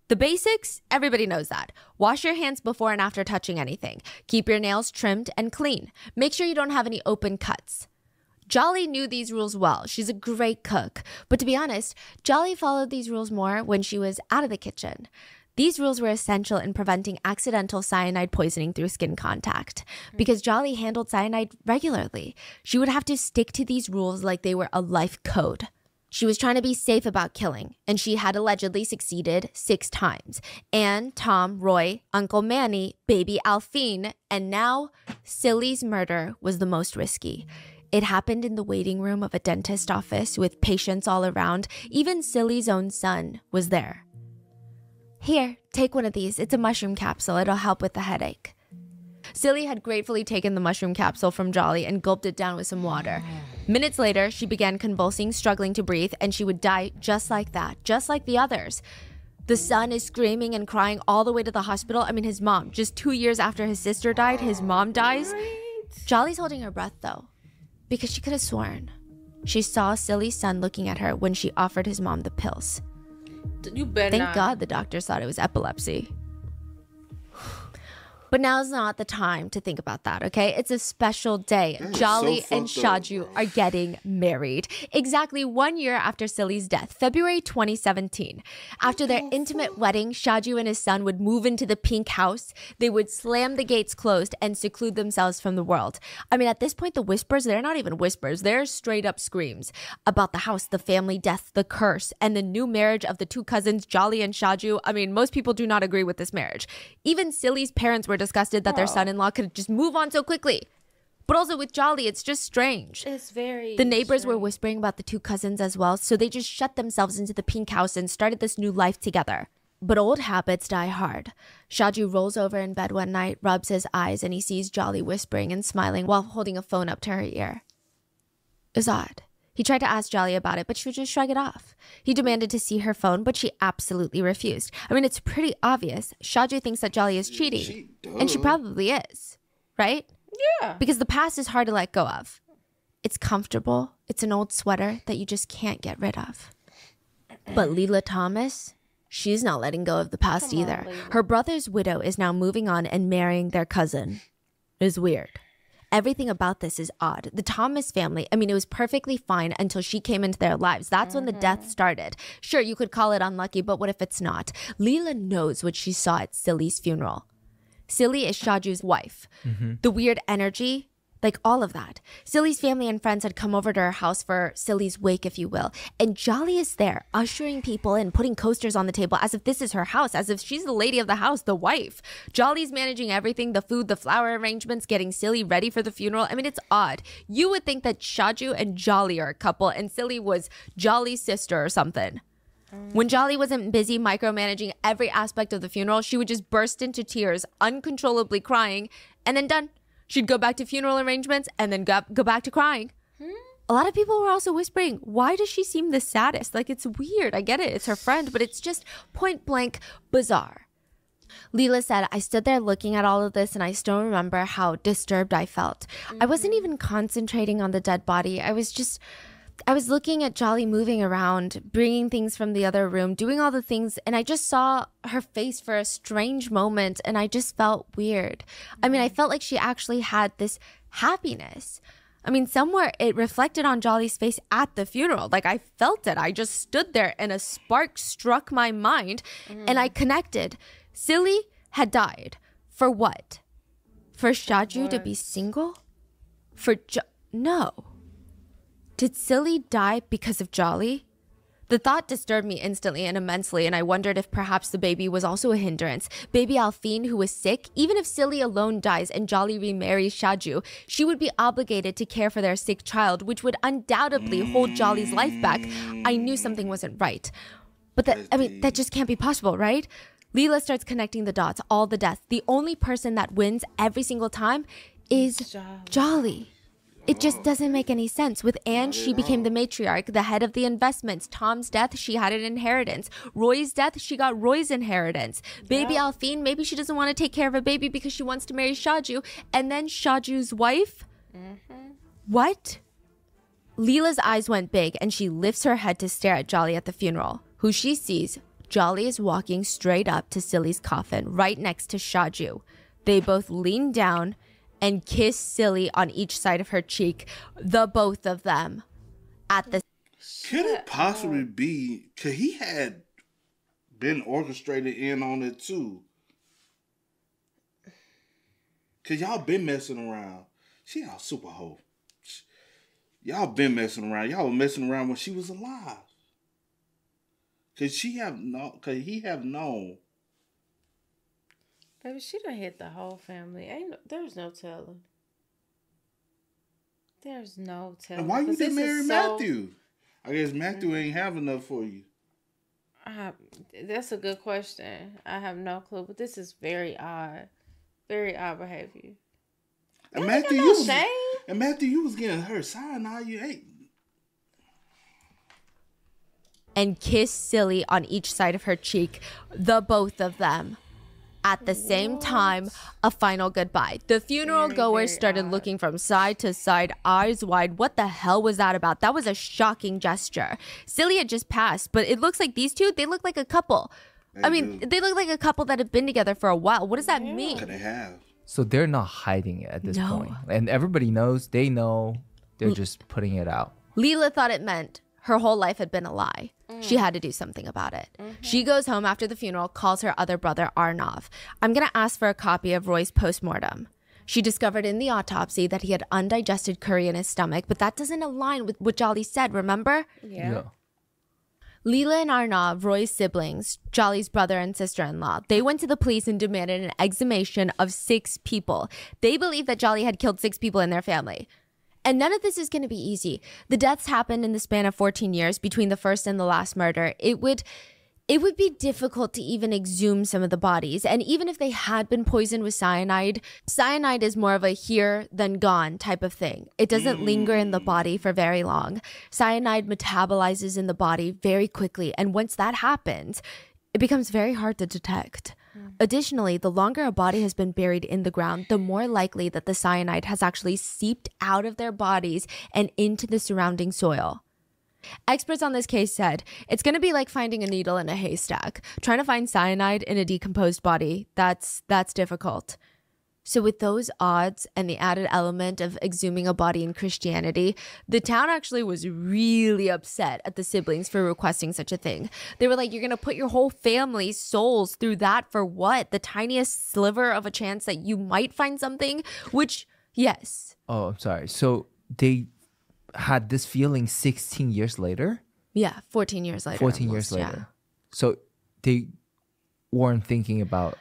The basics, everybody knows that. Wash your hands before and after touching anything. Keep your nails trimmed and clean. Make sure you don't have any open cuts. Jolly knew these rules well. She's a great cook. But to be honest, Jolly followed these rules more when she was out of the kitchen. These rules were essential in preventing accidental cyanide poisoning through skin contact. Because Jolly handled cyanide regularly, she would have to stick to these rules like they were a life code. She was trying to be safe about killing, and she had allegedly succeeded 6 times. Anne, Tom, Roy, Uncle Manny, baby Alphine, and now Silly's murder was the most risky. It happened in the waiting room of a dentist office with patients all around. Even Silly's own son was there. Here, take one of these. It's a mushroom capsule. It'll help with the headache. Silly had gratefully taken the mushroom capsule from Jolly and gulped it down with some water. Minutes later, she began convulsing, struggling to breathe, and she would die just like that, just like the others. The son is screaming and crying all the way to the hospital. I mean, his mom, just 2 years after his sister died, his mom dies. Jolly's holding her breath, though, because she could have sworn she saw Silly's son looking at her when she offered his mom the pills. You better Thank not. God the doctors thought it was epilepsy. But now's not the time to think about that, okay? It's a special day. Jolly so and fucked up, Shaju are getting married. Exactly 1 year after Silly's death, February 2017. After their intimate wedding, Shaju and his son would move into the pink house. They would slam the gates closed and seclude themselves from the world. I mean, at this point, the whispers, they're not even whispers. They're straight up screams about the house, the family death, the curse, and the new marriage of the 2 cousins, Jolly and Shaju. I mean, most people do not agree with this marriage. Even Silly's parents were disgusted that their son-in-law could just move on so quickly. But also with Jolly, it's just strange. It's very The neighbors were strange. whispering about the 2 cousins as well, so they just shut themselves into the pink house and started this new life together. But old habits die hard. Shaju rolls over in bed one night, rubs his eyes, and he sees Jolly whispering and smiling while holding a phone up to her ear. It was odd. He tried to ask Jolly about it, but she would just shrug it off. He demanded to see her phone, but she absolutely refused. I mean, it's pretty obvious. Shaju thinks that Jolly is cheating. And she probably is, right? Yeah. Because the past is hard to let go of. It's comfortable. It's an old sweater that you just can't get rid of. But Leela Thomas, she's not letting go of the past either. Her brother's widow is now moving on and marrying their cousin. It's weird. Everything about this is odd. The Thomas family, I mean, it was perfectly fine until she came into their lives. That's when the death started. Sure, you could call it unlucky, but what if it's not? Leela knows what she saw at Silly's funeral. Silly is Shaju's wife. The weird energy, like all of that. Silly's family and friends had come over to her house for Silly's wake, if you will. And Jolly is there, ushering people in, putting coasters on the table as if this is her house, as if she's the lady of the house, the wife. Jolly's managing everything, the food, the flower arrangements, getting Silly ready for the funeral. I mean, it's odd. You would think that Shaju and Jolly are a couple and Silly was Jolly's sister or something. When Jolly wasn't busy micromanaging every aspect of the funeral, she would just burst into tears, uncontrollably crying, and then done. She'd go back to funeral arrangements and then go back to crying. A lot of people were also whispering, why does she seem the saddest? Like, it's weird. I get it. It's her friend, but it's just point blank bizarre. Leela said, I stood there looking at all of this and I still remember how disturbed I felt. I wasn't even concentrating on the dead body. I was looking at Jolly moving around, bringing things from the other room, doing all the things, and I just saw her face for a strange moment and I just felt weird. I mean, I felt like she actually had this happiness. I mean, somewhere it reflected on Jolly's face at the funeral. Like, I felt it. I just stood there and a spark struck my mind and I connected. Silly had died. For what? For Shaju to be single? No. Did Silly die because of Jolly? The thought disturbed me instantly and immensely, and I wondered if perhaps the baby was also a hindrance. Baby Alphine, who was sick, even if Silly alone dies and Jolly remarries Shaju, she would be obligated to care for their sick child, which would undoubtedly hold Jolly's life back. I knew something wasn't right. But that just can't be possible, right? Leela starts connecting the dots, all the deaths. The only person that wins every single time is Jolly. It just doesn't make any sense. With Anne, she became the matriarch, the head of the investments. Tom's death, she had an inheritance. Roy's death, she got Roy's inheritance. Baby Alphine, maybe she doesn't want to take care of a baby because she wants to marry Shaju. And then Shaju's wife? What? Leela's eyes went big and she lifts her head to stare at Jolly at the funeral, who she sees. Jolly is walking straight up to Silly's coffin, right next to Shaju. They both lean down and kiss Silly on each side of her cheek, the both of them, at the... Could it possibly be, because he had been orchestrated in on it too? Because y'all been messing around. She a super hoe. Y'all been messing around. Y'all were messing around when she was alive. Because he have known. Baby, she done hit the whole family. There's no telling. There's no telling. And why you didn't marry Matthew? I guess Matthew ain't have enough for you. That's a good question. I have no clue, but this is very odd. Very odd behavior. And Matthew, you was getting her cyanide. You ain't. And kiss Silly on each side of her cheek, the both of them. At the same time, a final goodbye. The funeral goers started looking from side to side, eyes wide. What the hell was that about? That was a shocking gesture. Silly had just passed, but it looks like these two, they look like a couple. They look like a couple that have been together for a while. What does that mean? Could they have? So they're not hiding it at this point. And everybody knows, they know, they're just putting it out. Leela thought it meant her whole life had been a lie. She had to do something about it. She goes home after the funeral, calls her other brother Arnav. I'm going to ask for a copy of Roy's postmortem. She discovered in the autopsy that he had undigested curry in his stomach, but that doesn't align with what Jolly said, remember? Yeah. Leela and Arnav, Roy's siblings, Jolly's brother and sister-in-law, they went to the police and demanded an exhumation of 6 people. They believe that Jolly had killed 6 people in their family. And none of this is going to be easy. The deaths happened in the span of 14 years between the first and the last murder. It would be difficult to even exhume some of the bodies. And even if they had been poisoned with cyanide is more of a here then gone type of thing. It doesn't linger in the body for very long. Cyanide metabolizes in the body very quickly. And once that happens, it becomes very hard to detect. Additionally, the longer a body has been buried in the ground, the more likely that the cyanide has actually seeped out of their bodies and into the surrounding soil. Experts on this case said, it's going to be like finding a needle in a haystack. Trying to find cyanide in a decomposed body, that's difficult. So with those odds and the added element of exhuming a body in Christianity, the town actually was really upset at the siblings for requesting such a thing. They were like, you're going to put your whole family's souls through that for what? The tiniest sliver of a chance that you might find something? Which, yes. Oh, I'm sorry. So they had this feeling 16 years later? Yeah, 14 years later. 14 years later. Yeah. So they weren't thinking about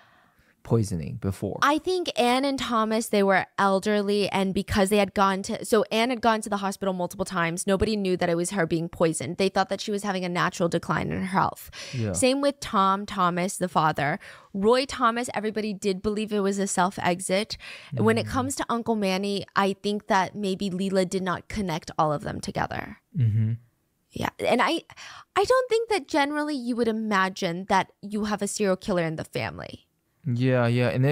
poisoning before. I think Anne and Thomas, they were elderly, and because they had Anne had gone to the hospital multiple times, nobody knew that it was her being poisoned. They thought that she was having a natural decline in her health. Yeah. Same with Thomas, the father. Roy Thomas, everybody did believe it was a self-exit. When it comes to Uncle Manny, I think that maybe Leela did not connect all of them together. Yeah, and I don't think that generally you would imagine that you have a serial killer in the family. Yeah, and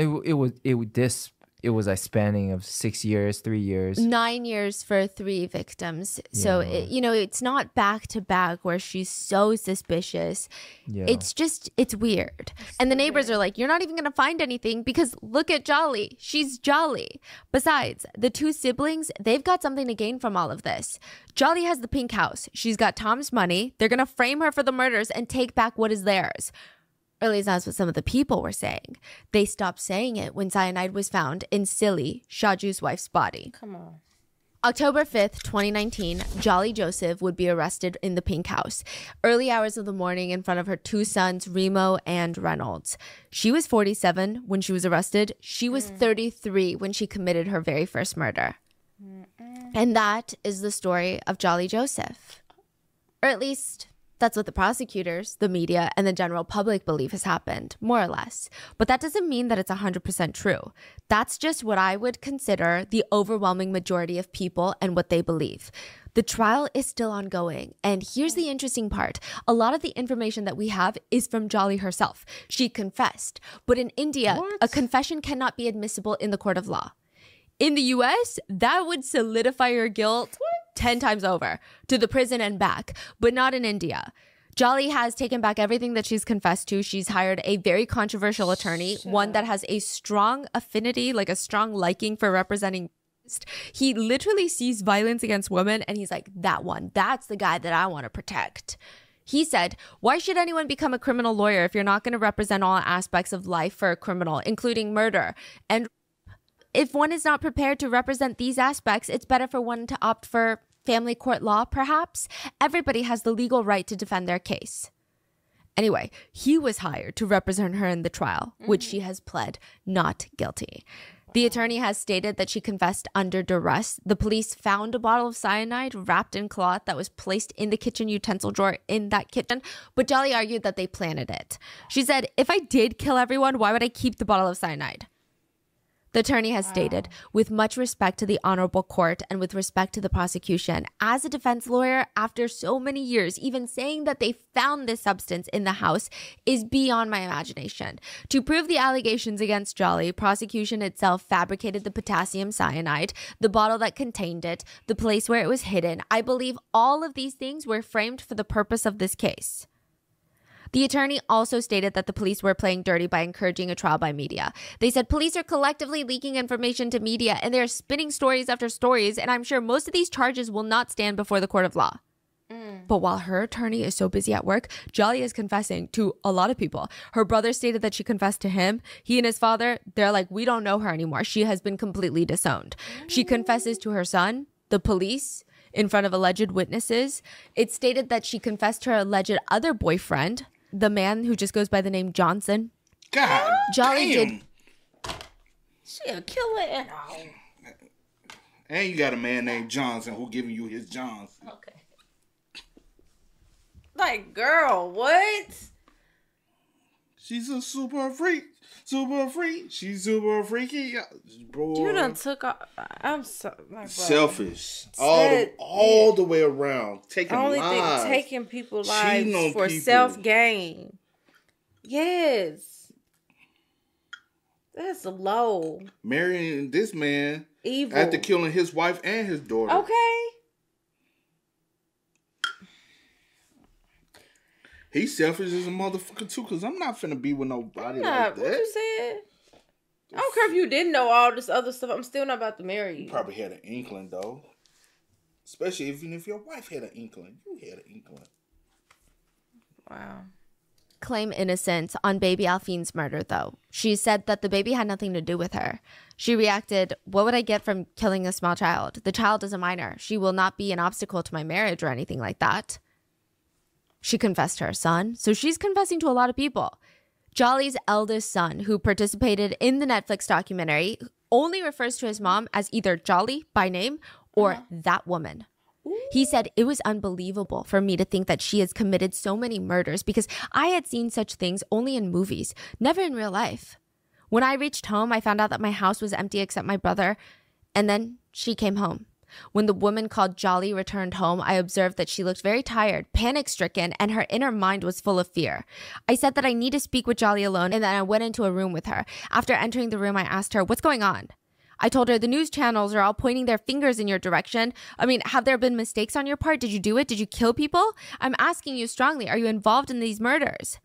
it was a spanning of 6 years, 3 years. 9 years for 3 victims. So, it's not back to back where she's so suspicious. Yeah. It's weird. And the neighbors are like, you're not even going to find anything because look at Jolly. She's Jolly. Besides, the 2 siblings, they've got something to gain from all of this. Jolly has the pink house. She's got Tom's money. They're going to frame her for the murders and take back what is theirs. Or at least that's what some of the people were saying. They stopped saying it when cyanide was found in Silly, Shaju's wife's body. Come on. October 5th, 2019, Jolly Joseph would be arrested in the pink house. Early hours of the morning in front of her 2 sons, Remo and Reynolds. She was 47 when she was arrested. She was 33 when she committed her very first murder. And that is the story of Jolly Joseph. Or at least that's what the prosecutors, the media, and the general public believe has happened, more or less. But that doesn't mean that it's 100% true. That's just what I would consider the overwhelming majority of people and what they believe. The trial is still ongoing. And here's the interesting part. A lot of the information that we have is from Jolly herself. She confessed. But in India, a confession cannot be admissible in the court of law. In the US, that would solidify her guilt 10 times over to the prison and back, but not in India. Jolly has taken back everything that she's confessed to. She's hired a very controversial attorney, one that has a strong affinity, like a strong liking for representing. He literally sees violence against women and he's like, that one, that's the guy that I want to protect. He said, why should anyone become a criminal lawyer if you're not going to represent all aspects of life for a criminal, including murder? And if one is not prepared to represent these aspects, it's better for one to opt for family court law, perhaps. Everybody has the legal right to defend their case. Anyway, he was hired to represent her in the trial, which she has pled not guilty. The attorney has stated that she confessed under duress. The police found a bottle of cyanide wrapped in cloth that was placed in the kitchen utensil drawer in that kitchen, but Jolly argued that they planted it. She said, if I did kill everyone, why would I keep the bottle of cyanide? The attorney has stated, with much respect to the honorable court and with respect to the prosecution, as a defense lawyer, after so many years, even saying that they found this substance in the house is beyond my imagination. To prove the allegations against Jolly, prosecution itself fabricated the potassium cyanide, the bottle that contained it, the place where it was hidden. I believe all of these things were framed for the purpose of this case. The attorney also stated that the police were playing dirty by encouraging a trial by media. They said police are collectively leaking information to media and they're spinning stories after stories, and I'm sure most of these charges will not stand before the court of law. But while her attorney is so busy at work, Jolly is confessing to a lot of people. Her brother stated that she confessed to him. He and his father, they're like, we don't know her anymore. She has been completely disowned. She confesses to her son, the police, in front of alleged witnesses. It's stated that she confessed to her alleged other boyfriend, the man who just goes by the name Johnson. God Jolly damn. She a killer and all. And you got a man named Johnson who giving you his Johns. Okay. Like, girl, what? She's a super freak. Super freak. She's super freaky. Bro. You done took off. I'm so like, bro. Selfish. Said All the way around. Taking Only lives. thing taking people's Cheating lives on for people. self-gain. Yes. That's low. Marrying this man Evil. after killing his wife and his daughter. Okay. He's selfish as a motherfucker too, because I'm not finna be with nobody Nah, like what that. you said? I don't care if you didn't know all this other stuff. I'm still not about to marry you. Probably had an inkling though. Especially even if your wife had an inkling. You had an inkling. Wow. Claim innocence on baby Alphine's murder, though. She said that the baby had nothing to do with her. She reacted, what would I get from killing a small child? The child is a minor. She will not be an obstacle to my marriage or anything like that. She confessed to her son, so she's confessing to a lot of people. Jolly's eldest son, who participated in the Netflix documentary, only refers to his mom as either Jolly by name or that woman. He said, it was unbelievable for me to think that she has committed so many murders because I had seen such things only in movies, never in real life. When I reached home, I found out that my house was empty except my brother, and then she came home. When the woman called Jolly returned home, I observed that she looked very tired, panic-stricken, and her inner mind was full of fear. I said that I need to speak with Jolly alone, and then I went into a room with her. After entering the room, I asked her, "What's going on?" I told her, "The news channels are all pointing their fingers in your direction. I mean, have there been mistakes on your part? Did you do it? Did you kill people? I'm asking you strongly, are you involved in these murders?"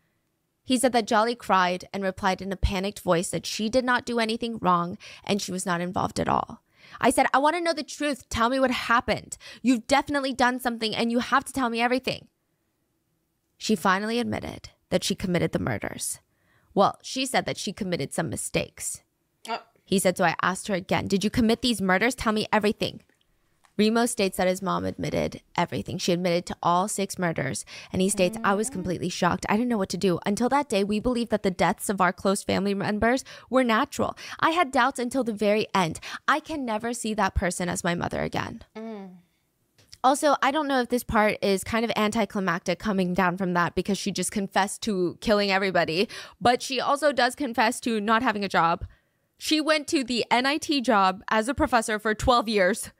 He said that Jolly cried and replied in a panicked voice that she did not do anything wrong and she was not involved at all. I said, "I want to know the truth. Tell me what happened. You've definitely done something and you have to tell me everything." She finally admitted that she committed the murders. Well, she said that she committed some mistakes. He said, so I asked her again, "Did you commit these murders? Tell me everything." Remo states that his mom admitted everything. She admitted to all 6 murders. And he states, "I was completely shocked. I didn't know what to do. Until that day, we believed that the deaths of our close family members were natural. I had doubts until the very end. I can never see that person as my mother again." Also, I don't know if this part is kind of anticlimactic coming down from that because she just confessed to killing everybody. But she also does confess to not having a job. She went to the NIT job as a professor for 12 years.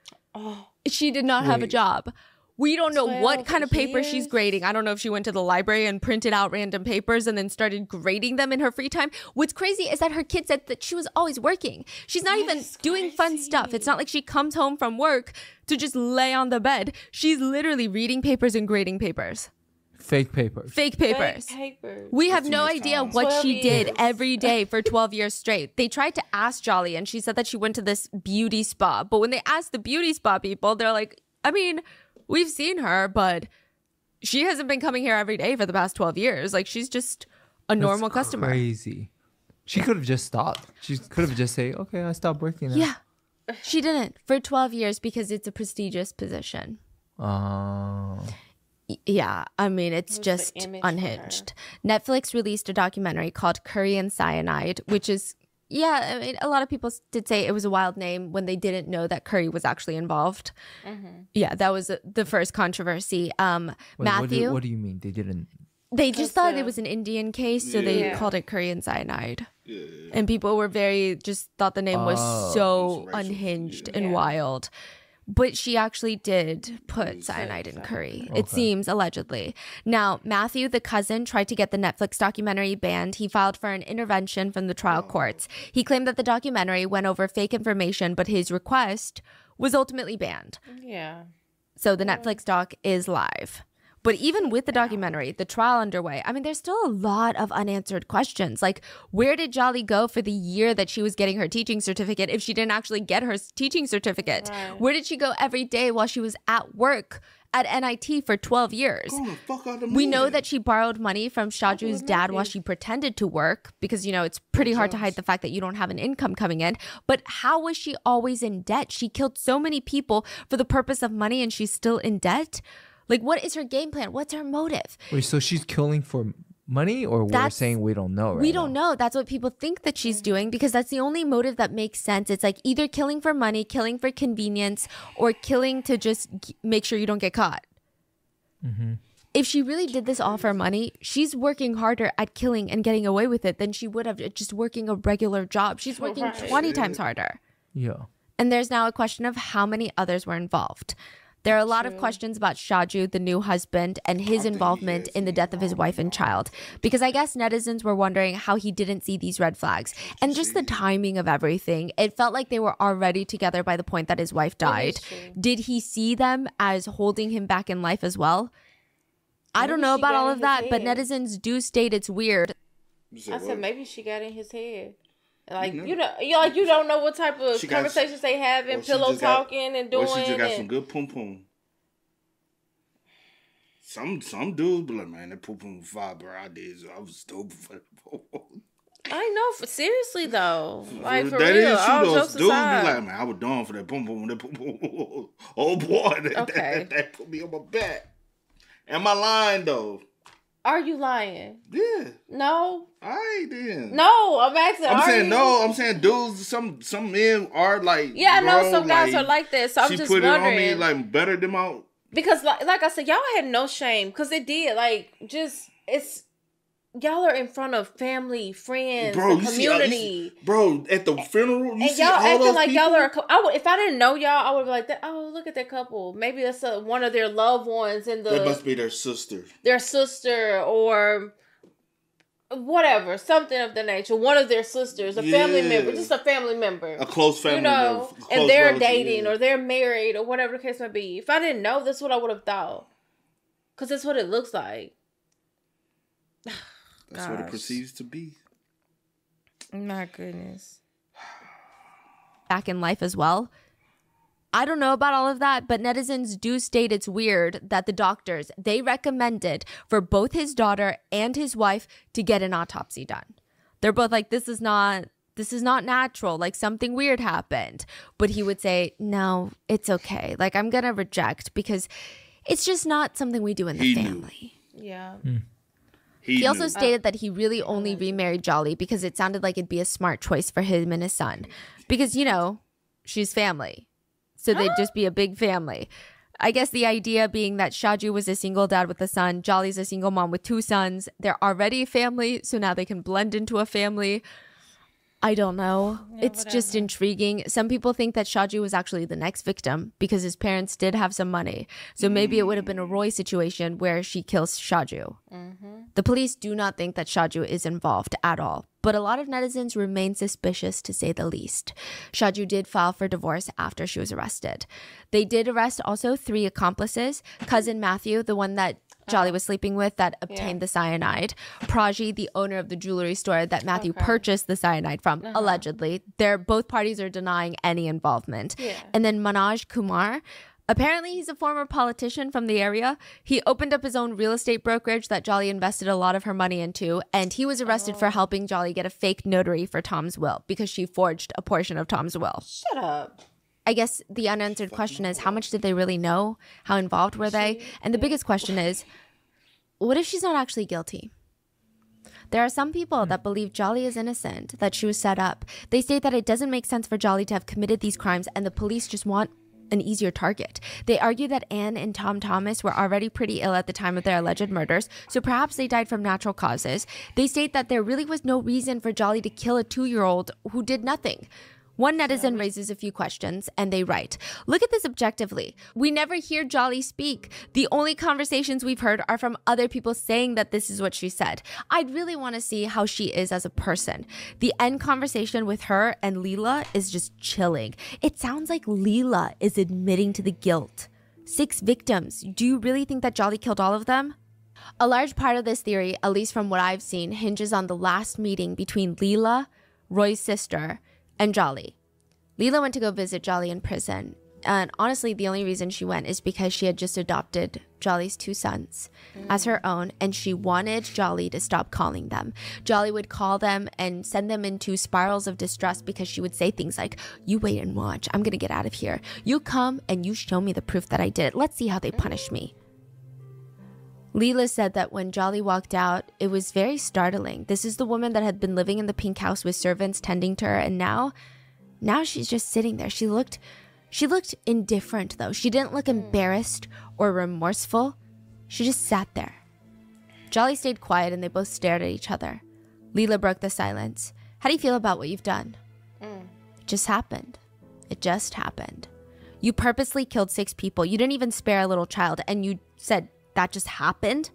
She did not have a job. We don't know what kind of paper she's grading. I don't know if she went to the library and printed out random papers and then started grading them in her free time. What's crazy is that her kid said that she was always working. She's not even doing fun stuff. It's not like she comes home from work to just lay on the bed. She's literally reading papers and grading papers. Fake papers. Fake papers. We have no idea what she did every day for 12 years straight. They tried to ask Jolly and she said that she went to this beauty spa. But when they asked the beauty spa people, they're like, I mean, we've seen her, but she hasn't been coming here every day for the past 12 years. Like, she's just a normal customer. Crazy. She could have just stopped. She could have just said, "Okay, I stopped working now." Yeah. She didn't for 12 years because it's a prestigious position. Yeah, I mean, it's just unhinged. Netflix released a documentary called Curry and Cyanide, which is, I mean, a lot of people did say it was a wild name when they didn't know that Curry was actually involved. Yeah, that was the first controversy. Matthew. What do you mean? They didn't? They just thought it was an Indian case, so they called it Curry and Cyanide. And people were just thought the name was so unhinged and wild. But she actually did put cyanide in curry, it seems, allegedly. Now, Matthew, the cousin, tried to get the Netflix documentary banned. He filed for an intervention from the trial courts. He claimed that the documentary went over fake information, but his request was ultimately banned. Yeah. So the Netflix doc is live. But even with the documentary, the trial underway, I mean, there's still a lot of unanswered questions. Like, where did Jolly go for the year that she was getting her teaching certificate if she didn't actually get her teaching certificate? Right. Where did she go every day while she was at work at NIT for 12 years? We know that she borrowed money from Shaju's dad while she pretended to work because, it's pretty hard to hide the fact that you don't have an income coming in. But how was she always in debt? She killed so many people for the purpose of money and she's still in debt? Like, what is her game plan? What's her motive? Wait, so she's killing for money, or we're saying we don't know we don't know. That's what people think that she's doing because that's the only motive that makes sense. It's like either killing for money, killing for convenience, or killing to just make sure you don't get caught. If she really did this all for money, she's working harder at killing and getting away with it than she would have just working a regular job. She's working 20 times harder. Yeah. And there's now a question of how many others were involved. There are a lot of questions about Shaju, the new husband, and his involvement in the death of his wife and child. Because I guess netizens were wondering how he didn't see these red flags. And just the timing of everything. It felt like they were already together by the point that his wife died. Did he see them as holding him back in life as well? I don't know about all of that, but netizens do state it's weird. I said maybe she got in his head. Like, you don't know what type of conversations they have and pillow talking and doing. Or she just got some good pum pum. Some dudes be like, man, that pum pum fiber I did, so I was stupid for that pum pum. I know, seriously though. Like, for that real, is true. Those dudes aside. be like, man, I was doing for that pum pum, that pum pum. Oh boy, that put me on my back. Am I lying though? Are you lying? Yeah. No. I did. No, I'm asking. I'm saying no. I'm saying dudes. Some men are like. Yeah, I know some guys are like that. So I'm just wondering. She put it on me like better them out. Because like I said, y'all had no shame because it did. Like, just it's y'all are in front of family, friends, Bro, the you community. bro, at the funeral, you And see y'all all acting those like people? y'all are if I didn't know y'all, I would be like, oh, look at that couple. Maybe that's one of their loved ones in That must be their sister. their sister or whatever, something of the nature. One of their sisters, a family member, just a family member. A close family member. Close And they're relative, dating or they're married or whatever the case may be. If I didn't know, that's what I would have thought. Because that's what it looks like. That's what it perceives to be. My goodness. Back in life as well. I don't know about all of that, but netizens do state it's weird that the doctors, they recommended for both his daughter and his wife to get an autopsy done. They're both like, this is not natural. Like something weird happened. But he would say, no, it's okay. Like I'm going to reject because it's just not something we do in the family. Yeah. He also stated that he really only remarried Jolly because it sounded like it'd be a smart choice for him and his son. Because, you know, she's family. So they'd just be a big family. I guess the idea being that Shaju was a single dad with a son, Jolly's a single mom with 2 sons. They're already a family, so now they can blend into a family. I don't know. Yeah, it's just intriguing. Some people think that Shaju was actually the next victim because his parents did have some money. So maybe it would have been a Roy situation where she kills Shaju. The police do not think that Shaju is involved at all. But a lot of netizens remain suspicious, to say the least. Shaju did file for divorce after she was arrested. They did arrest also 3 accomplices. Cousin Matthew, the one that Jolly was sleeping with that obtained the cyanide. Praji, the owner of the jewelry store that Matthew purchased the cyanide from, allegedly. Both parties are denying any involvement. Yeah. And then Manoj Kumar. Apparently, he's a former politician from the area. He opened up his own real estate brokerage that Jolly invested a lot of her money into, and he was arrested for helping Jolly get a fake notary for Tom's will because she forged a portion of Tom's will. Shut up. I guess the unanswered question is, how much did they really know? How involved were they? And the biggest question is, what if she's not actually guilty? There are some people that believe Jolly is innocent, that she was set up. They state that it doesn't make sense for Jolly to have committed these crimes, and the police just want an easier target. They argue that Anne and Tom Thomas were already pretty ill at the time of their alleged murders, so perhaps they died from natural causes. They state that there really was no reason for Jolly to kill a 2-year-old who did nothing. One netizen raises a few questions, and they write, look at this objectively. We never hear Jolly speak. The only conversations we've heard are from other people saying that this is what she said. I'd really want to see how she is as a person. The end conversation with her and Leela is just chilling. It sounds like Leela is admitting to the guilt. 6 victims. Do you really think that Jolly killed all of them? A large part of this theory, at least from what I've seen, hinges on the last meeting between Leela, Roy's sister, and Jolly. Leela went to go visit Jolly in prison. And honestly, the only reason she went is because she had just adopted Jolly's 2 sons as her own, and she wanted Jolly to stop calling them. Jolly would call them and send them into spirals of distress because she would say things like, you wait and watch, I'm gonna get out of here. You come and you show me the proof that I did it. Let's see how they punish me. Leela said that when Jolly walked out, it was very startling. This is the woman that had been living in the pink house with servants tending to her, and now she's just sitting there. She looked indifferent, though. She didn't look embarrassed or remorseful. She just sat there. Jolly stayed quiet, and they both stared at each other. Leela broke the silence. How do you feel about what you've done? It just happened. It just happened. You purposely killed 6 people. You didn't even spare a little child, and you said, that just happened?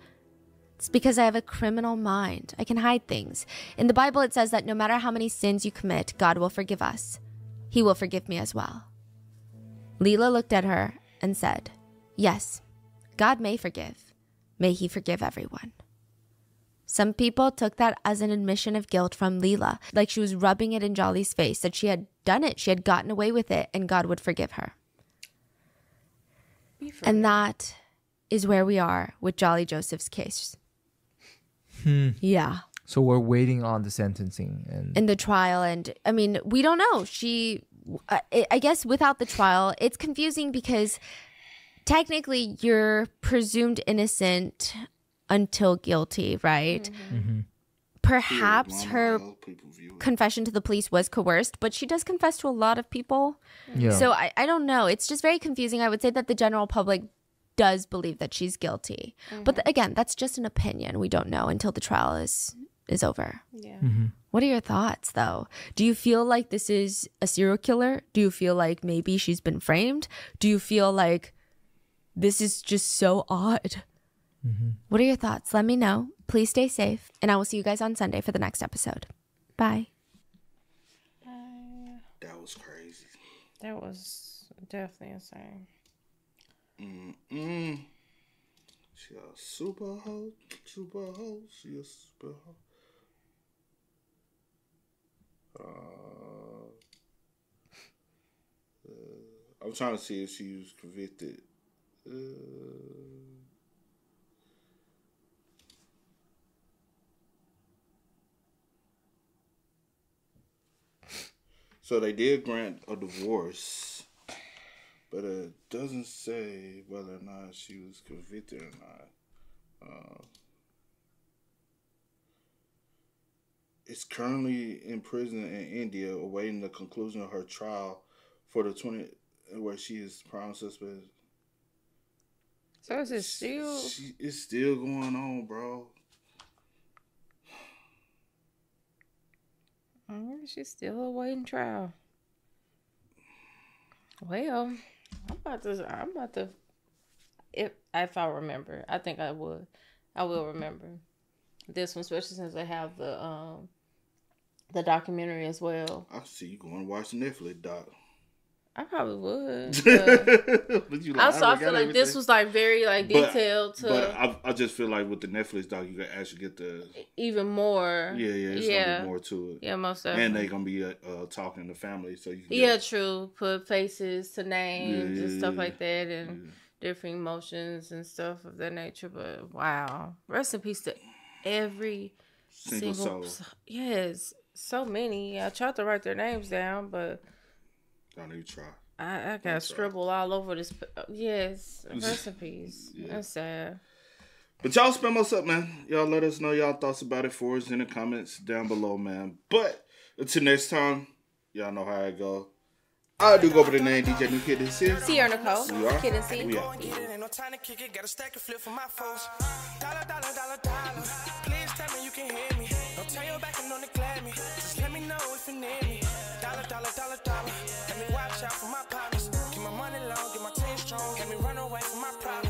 It's because I have a criminal mind. I can hide things. In the Bible, it says that no matter how many sins you commit, God will forgive us. He will forgive me as well. Leela looked at her and said, yes, God may forgive. May he forgive everyone. Some people took that as an admission of guilt from Leela, like she was rubbing it in Jolly's face, that she had done it, she had gotten away with it, and God would forgive her. And that is where we are with Jolly Joseph's case. Yeah. So we're waiting on the sentencing and the trial. And I mean, we don't know. I guess without the trial, it's confusing because technically you're presumed innocent until guilty, right? Mm-hmm. Perhaps her confession to the police was coerced, but she does confess to a lot of people. Yeah. So I don't know. It's just very confusing. I would say that the general public does believe that she's guilty. But again, that's just an opinion. We don't know until the trial is over. Yeah. What are your thoughts, though? Do you feel like this is a serial killer? Do you feel like maybe she's been framed? Do you feel like this is just so odd? What are your thoughts? Let me know. Please stay safe. And I will see you guys on Sunday for the next episode. Bye. That was crazy. That was definitely insane. She a super hoe. She a super hoe. I'm trying to see if she was convicted. So they did grant a divorce, but it doesn't say whether or not she was convicted or not. Is currently in prison in India, awaiting the conclusion of her trial for the 20, where she is prime suspect. So is it still? It's still going on, bro. She's still awaiting trial. Well, I'm about to. If I remember, I think I would. I will remember this one, especially since I have the documentary as well. I see you going to watch the Netflix doc. I probably would. But you Also, I feel like this was like very like detailed. But I just feel like with the Netflix doc, you can actually get the even more. Yeah, it's gonna be more to it. Yeah, most definitely. And they gonna be talking to family, so you can true. Put faces to names and stuff like that, and different emotions and stuff of that nature. But wow, rest in peace to every single soul. Yes, so many. I tried to write their names down, but. Don't even try. I got scribble all over this. Yes, rest in peace. That's sad. But y'all spam us up, man. Y'all let us know y'all thoughts about it for us in the comments down below, man. But until next time, y'all know how it go. I do go by the name DJ New Kid this is. Sierra Nicole. We are. Kid and C. We are. Ain't no time to kick it. Got a stack of flip for my foes. Dollar. Please tell me you can hear me. Don't turn your back and don't neglect me. Just let me know if you need me. Dollar. Let me watch out for my partners. Keep my money low, get my team strong. Let me run away from my problems.